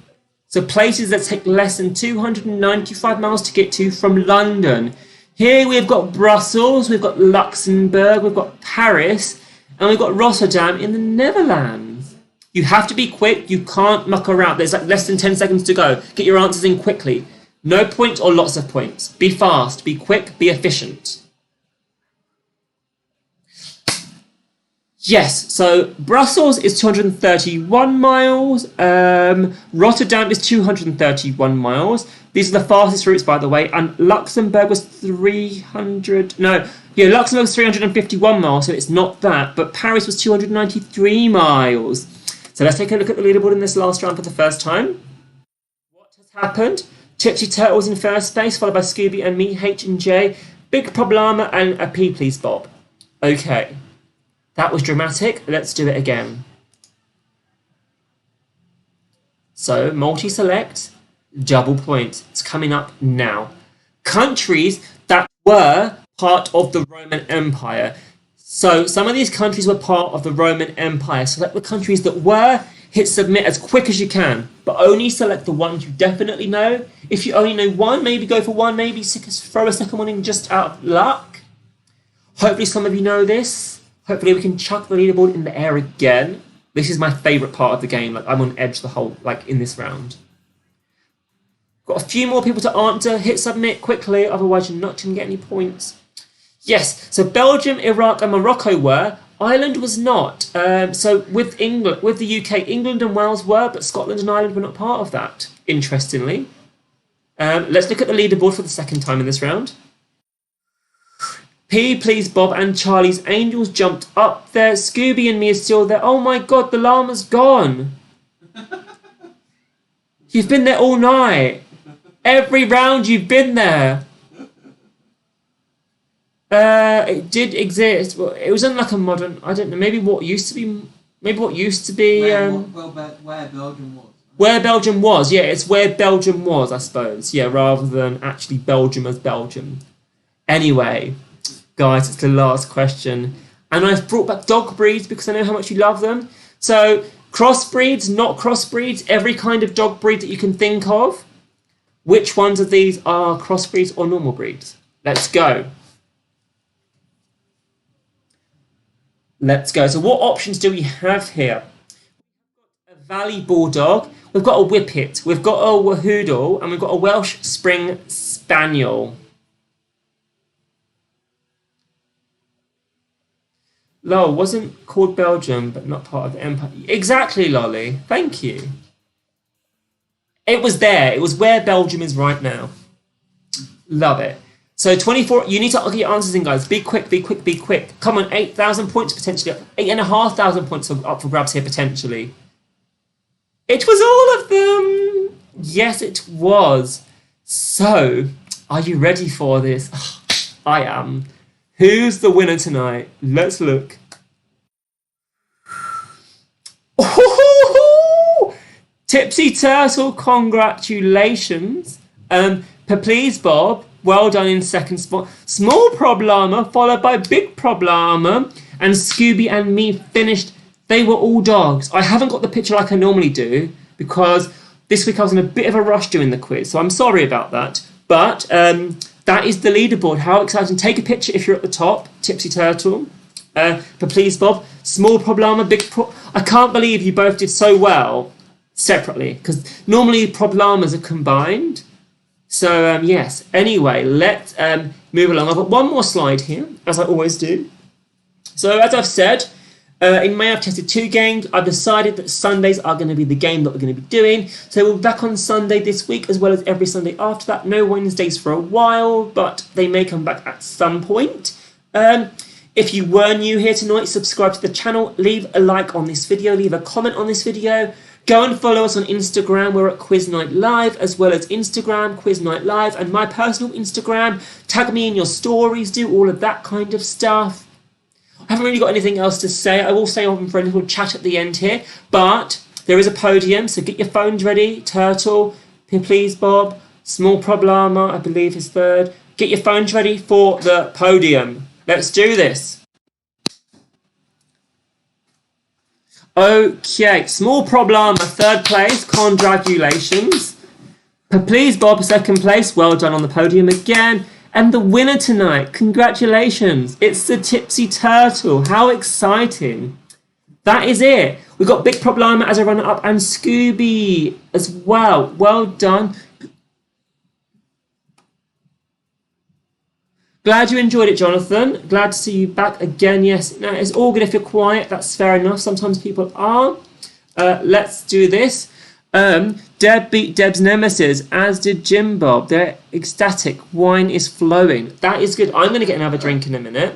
So places that take less than 295 miles to get to from London. Here we've got Brussels, we've got Luxembourg, we've got Paris, and we've got Rotterdam in the Netherlands. You have to be quick, you can't muck around. There's like less than 10 seconds to go. Get your answers in quickly. No points or lots of points. Be fast, be quick, be efficient. Yes, so Brussels is 231 miles, Rotterdam is 231 miles. These are the fastest routes, by the way, and Luxembourg was 351 miles, so it's not that, but Paris was 293 miles. So let's take a look at the leaderboard in this last round for the first time. What has happened? Tipsy Turtles in first place, followed by Scooby and me, H and J, Big Problema, and a P Please Bob. Okay. That was dramatic. Let's do it again. So, multi-select, double points. It's coming up now. Countries that were part of the Roman Empire. So, some of these countries were part of the Roman Empire. Select the countries that were, hit submit as quick as you can. But only select the ones you definitely know. If you only know one, maybe go for one. Maybe throw a second one in just out of luck. Hopefully some of you know this. Hopefully we can chuck the leaderboard in the air again. This is my favourite part of the game. Like I'm on edge the whole, like in this round. Got a few more people to answer. Hit submit quickly, otherwise you're not going to get any points. Yes, so Belgium, Iraq and Morocco were. Ireland was not. So with England, with the UK, England and Wales were, but Scotland and Ireland were not part of that. interestingly. Let's look at the leaderboard for the second time in this round. P, Please Bob and Charlie's Angels jumped up there. Scooby and me is still there. Oh my god, the llama's gone. You've been there all night. Every round you've been there. It did exist. Well, it was in like a modern, I don't know, maybe what used to be where Belgium was. Where Belgium was, yeah, it's where Belgium was, I suppose. Yeah, rather than actually Belgium as Belgium. Anyway, guys, it's the last question. And I've brought back dog breeds because I know how much you love them. So, crossbreeds, not crossbreeds, every kind of dog breed that you can think of. Which ones of these are crossbreeds or normal breeds? Let's go. Let's go. So what options do we have here? A Valley Bulldog, we've got a Whippet, we've got a Wahoodoodle, and we've got a Welsh Spring Spaniel. Lol, wasn't called Belgium, but not part of the empire. Exactly, Lolly. Thank you. It was there. It was where Belgium is right now. Love it. So 24, you need to get your answers in, guys. Be quick, be quick, be quick. Come on, 8,000 points potentially. 8,500 points up for grabs here potentially. It was all of them. Yes, it was. So, are you ready for this? Oh, I am. Who's the winner tonight? Let's look. Oh, Tipsy Turtle, congratulations. Please Bob, well done in second spot. Small Problema, followed by Big Problema, and Scooby and me finished. They were all dogs. I haven't got the picture like I normally do because this week I was in a bit of a rush doing the quiz, so I'm sorry about that. But that is the leaderboard. How exciting. Take a picture if you're at the top, Tipsy Turtle. Please Bob, Small Problema, Big Pro... I can't believe you both did so well separately because normally Problemas are combined. So, yes. Anyway, let's move along. I've got one more slide here, as I always do. So, as I've said, in May I've tested 2 games. I've decided that Sundays are going to be the game that we're going to be doing. So, we'll be back on Sunday this week, as well as every Sunday after that. No Wednesdays for a while, but they may come back at some point. If you were new here tonight, subscribe to the channel. Leave a like on this video. Leave a comment on this video. Go and follow us on Instagram. We're at Quiz Night Live, as well as Instagram, Quiz Night Live, and my personal Instagram. Tag me in your stories. Do all of that kind of stuff. I haven't really got anything else to say. I will stay on for a little chat at the end here, but there is a podium, so get your phones ready. Turtle, Please Bob, Small Problema, I believe is third. Get your phones ready for the podium. Let's do this. Okay, Small Problema, third place, congratulations. Please Bob, second place, well done on the podium again. And the winner tonight, congratulations, it's the Tipsy Turtle. How exciting. That is it. We've got Big Problema as a runner-up and Scooby as well. Well done. Glad you enjoyed it, Jonathan. Glad to see you back again. Yes, no, it's all good if you're quiet. That's fair enough. Sometimes people are. Let's do this. Deb beat Deb's nemesis, as did Jim Bob. They're ecstatic. Wine is flowing. That is good. I'm going to get another drink in a minute.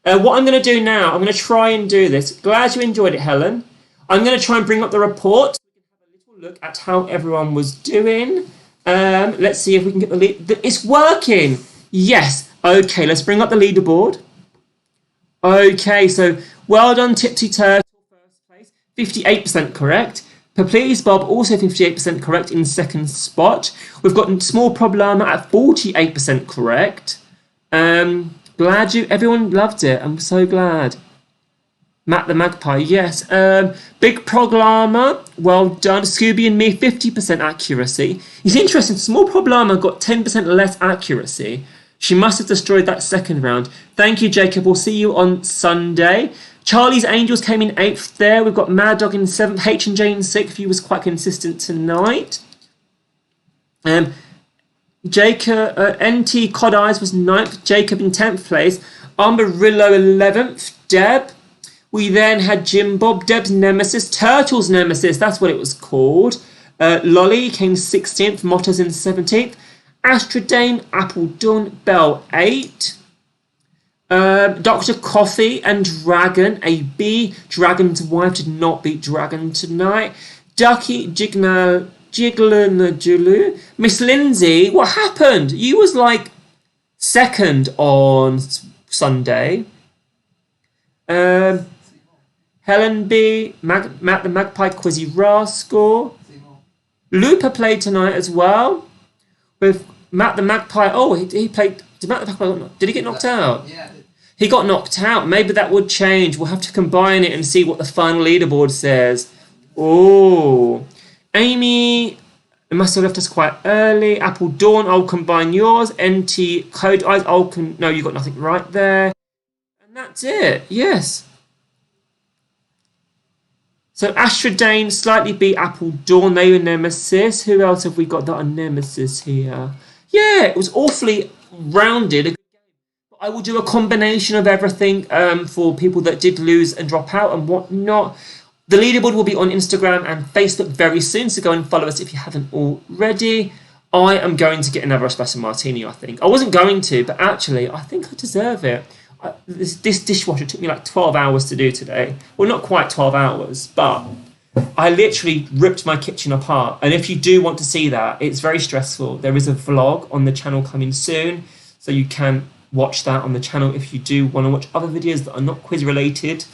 What I'm going to do now, I'm going to try and do this. Glad you enjoyed it, Helen. I'm going to try and bring up the report. We can have a little look at how everyone was doing. Let's see if we can get the lead. It's working. Yes. Okay, let's bring up the leaderboard. Okay, so well done, Tipsy Turtle, first place. 58% correct. Please Bob, also 58% correct in second spot. We've got Small Problema at 48% correct. Glad everyone loved it. I'm so glad. Matt the Magpie, yes. Big Problema, well done. Scooby and me, 50% accuracy. It's interesting, Small Problema got 10% less accuracy. She must have destroyed that second round. Thank you, Jacob. We'll see you on Sunday. Charlie's Angels came in 8th there. We've got Mad Dog in 7th. H&J in 6th. He was quite consistent tonight. Jacob, NT Cod Eyes was 9th. Jacob in 10th place. Umberillo 11th. Deb. We then had Jim Bob, Deb's nemesis. Turtle's nemesis. That's what it was called. Lolly came 16th, Motters in 17th. Astrodane, Apple Dawn, Bell 8. Dr. Coffee and Dragon, a B. Dragon's Wife did not beat Dragon tonight. Ducky, Jiggler Julu. Miss Lindsay, what happened? You was like second on Sunday. Helen B. Matt the Magpie, Quizzy Rascal. Looper played tonight as well with Matt the Magpie. Oh, he played. Did Matt the Magpie? Did he get knocked out? Yeah. He got knocked out. Maybe that would change. We'll have to combine it and see what the final leaderboard says. Oh, Amy, it must have left us quite early. Apple Dawn, I'll combine yours. NT Code Eyes, no, you got nothing right there. And that's it. Yes. So Astrodane slightly beat Apple Dawn. They were Nemesis. Who else have we got that are Nemesis here? Yeah, it was awfully rounded. I will do a combination of everything for people that did lose and drop out and whatnot. The leaderboard will be on Instagram and Facebook very soon, so go and follow us if you haven't already. I am going to get another espresso martini, I think. I wasn't going to, but actually, I think I deserve it. This dishwasher took me like 12 hours to do today. Well, not quite 12 hours, but I literally ripped my kitchen apart. And if you do want to see that, it's very stressful. There is a vlog on the channel coming soon, so you can watch that on the channel if you do want to watch other videos that are not quiz related.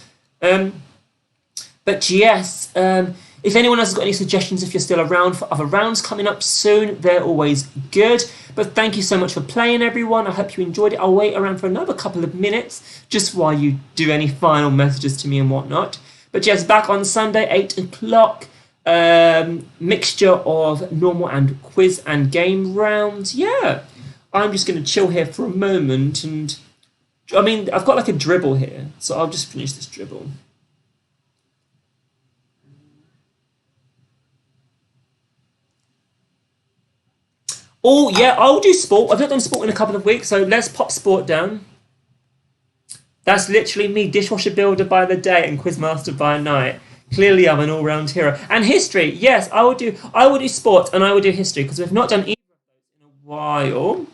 But yes, if anyone else has got any suggestions, if you're still around for other rounds coming up soon, they're always good. But thank you so much for playing, everyone. I hope you enjoyed it. I'll wait around for another couple of minutes just while you do any final messages to me and whatnot. But yes, back on Sunday, 8 o'clock. Mixture of normal and quiz and game rounds. Yeah. I'm just going to chill here for a moment, and I mean, I've got like a dribble here, so I'll just finish this dribble. Oh, yeah, I'll do sport. I've not done sport in a couple of weeks, so let's pop sport down. That's literally me, dishwasher builder by the day and quizmaster by night. Clearly, I'm an all-round hero. And history, yes, I will do sport and I will do history, because we've not done either of those in a while.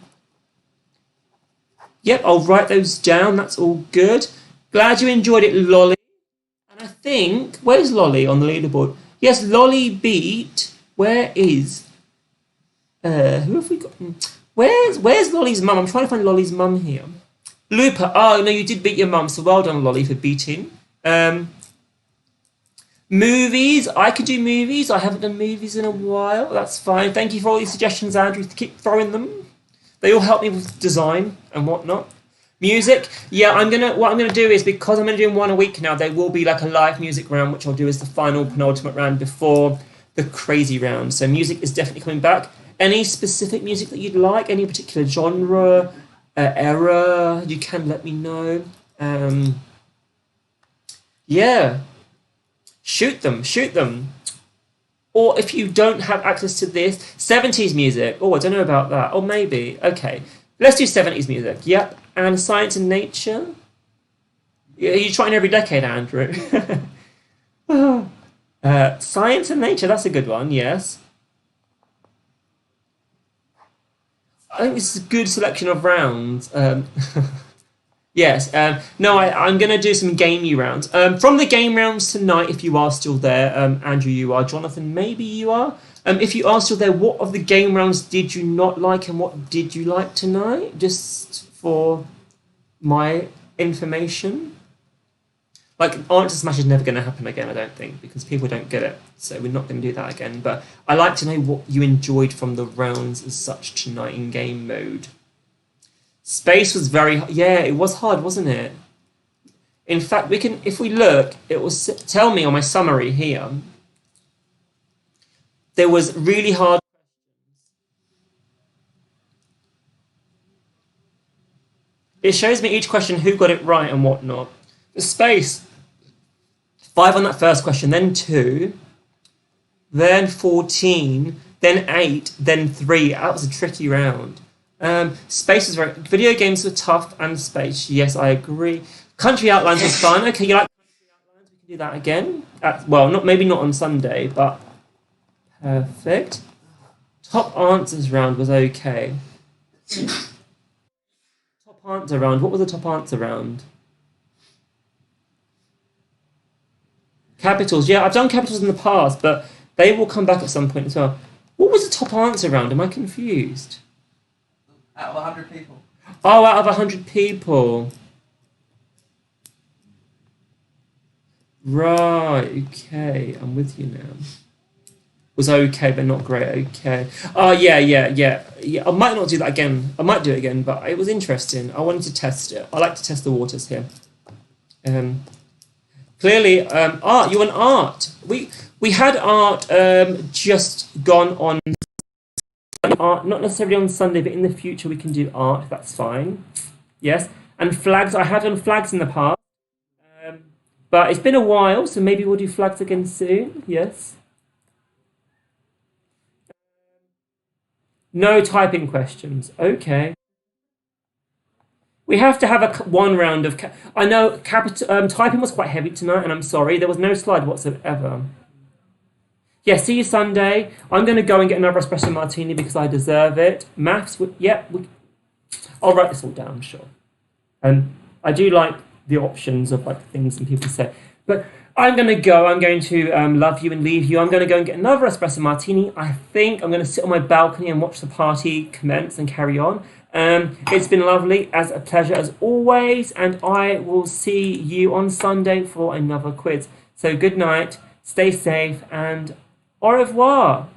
Yep, I'll write those down. That's all good. Glad you enjoyed it, Lolly. And I think, where's Lolly on the leaderboard? Yes, Lolly beat. Where is? Who have we got? Where's Lolly's mum? I'm trying to find Lolly's mum here. Looper. Oh no, you did beat your mum. So well done, Lolly, for beating. Movies. I could do movies. I haven't done movies in a while. That's fine. Thank you for all these suggestions, Andrew. Keep throwing them. They all help me with design and whatnot. Music, yeah, what I'm gonna do is, because I'm gonna do one a week now, there will be like a live music round, which I'll do as the final penultimate round before the crazy round. So music is definitely coming back. Any specific music that you'd like, any particular genre, era, you can let me know. Yeah, shoot them. Or if you don't have access to this, 70s music. Oh, I don't know about that. Or maybe. Okay. Let's do 70s music. Yep. And science and nature. You're trying every decade, Andrew. Science and nature. That's a good one. Yes. I think this is a good selection of rounds. Yes. No, I'm going to do some gamey rounds. From the game rounds tonight, if you are still there, Andrew, you are. Jonathan, maybe you are. If you are still there, what of the game rounds did you not like and what did you like tonight? Just for my information. Like, Answer Smash is never going to happen again, I don't think, because people don't get it. So we're not going to do that again. But I like to know what you enjoyed from the rounds as such tonight in game mode. Space was very... Yeah, it was hard, wasn't it? In fact, we can... If we look, it will tell me on my summary here. There was really hard... It shows me each question, who got it right and whatnot. The space... 5 on that first question, then 2, then 14, then 8, then 3. That was a tricky round. Space was very... Video games were tough, and space, yes, I agree. Country Outlines was fun. Okay, you like Country Outlines? We can do that again. Well, maybe not on Sunday, but Perfect. Top answers round was okay. Top answer round. What was the top answer round? Capitals. Yeah, I've done capitals in the past, but they will come back at some point as well. What was the top answer round? Am I confused? Out of 100 people. Oh, out of 100 people. Right, okay. I'm with you now. Was okay, but not great. Okay. Oh, yeah. I might not do that again. I might do it again, but it was interesting. I wanted to test it. I like to test the waters here. Clearly, art. You want art? We had art just gone on art, not necessarily on Sunday, but in the future we can do art. That's fine. Yes, and flags. I had done flags in the past, but it's been a while, so maybe we'll do flags again soon. Yes. No typing questions. Okay. We have to have one round of. I know typing was quite heavy tonight, and I'm sorry. There was no slide whatsoever. Yeah, see you Sunday. I'm going to go and get another espresso martini because I deserve it. Maths, I'll write this all down, sure. I do like the options of like things and people say. But I'm going to go. I'm going to love you and leave you. I'm going to go and get another espresso martini. I think I'm going to sit on my balcony and watch the party commence and carry on. It's been lovely, as a pleasure as always, and I will see you on Sunday for another quiz. So good night, stay safe, and au revoir.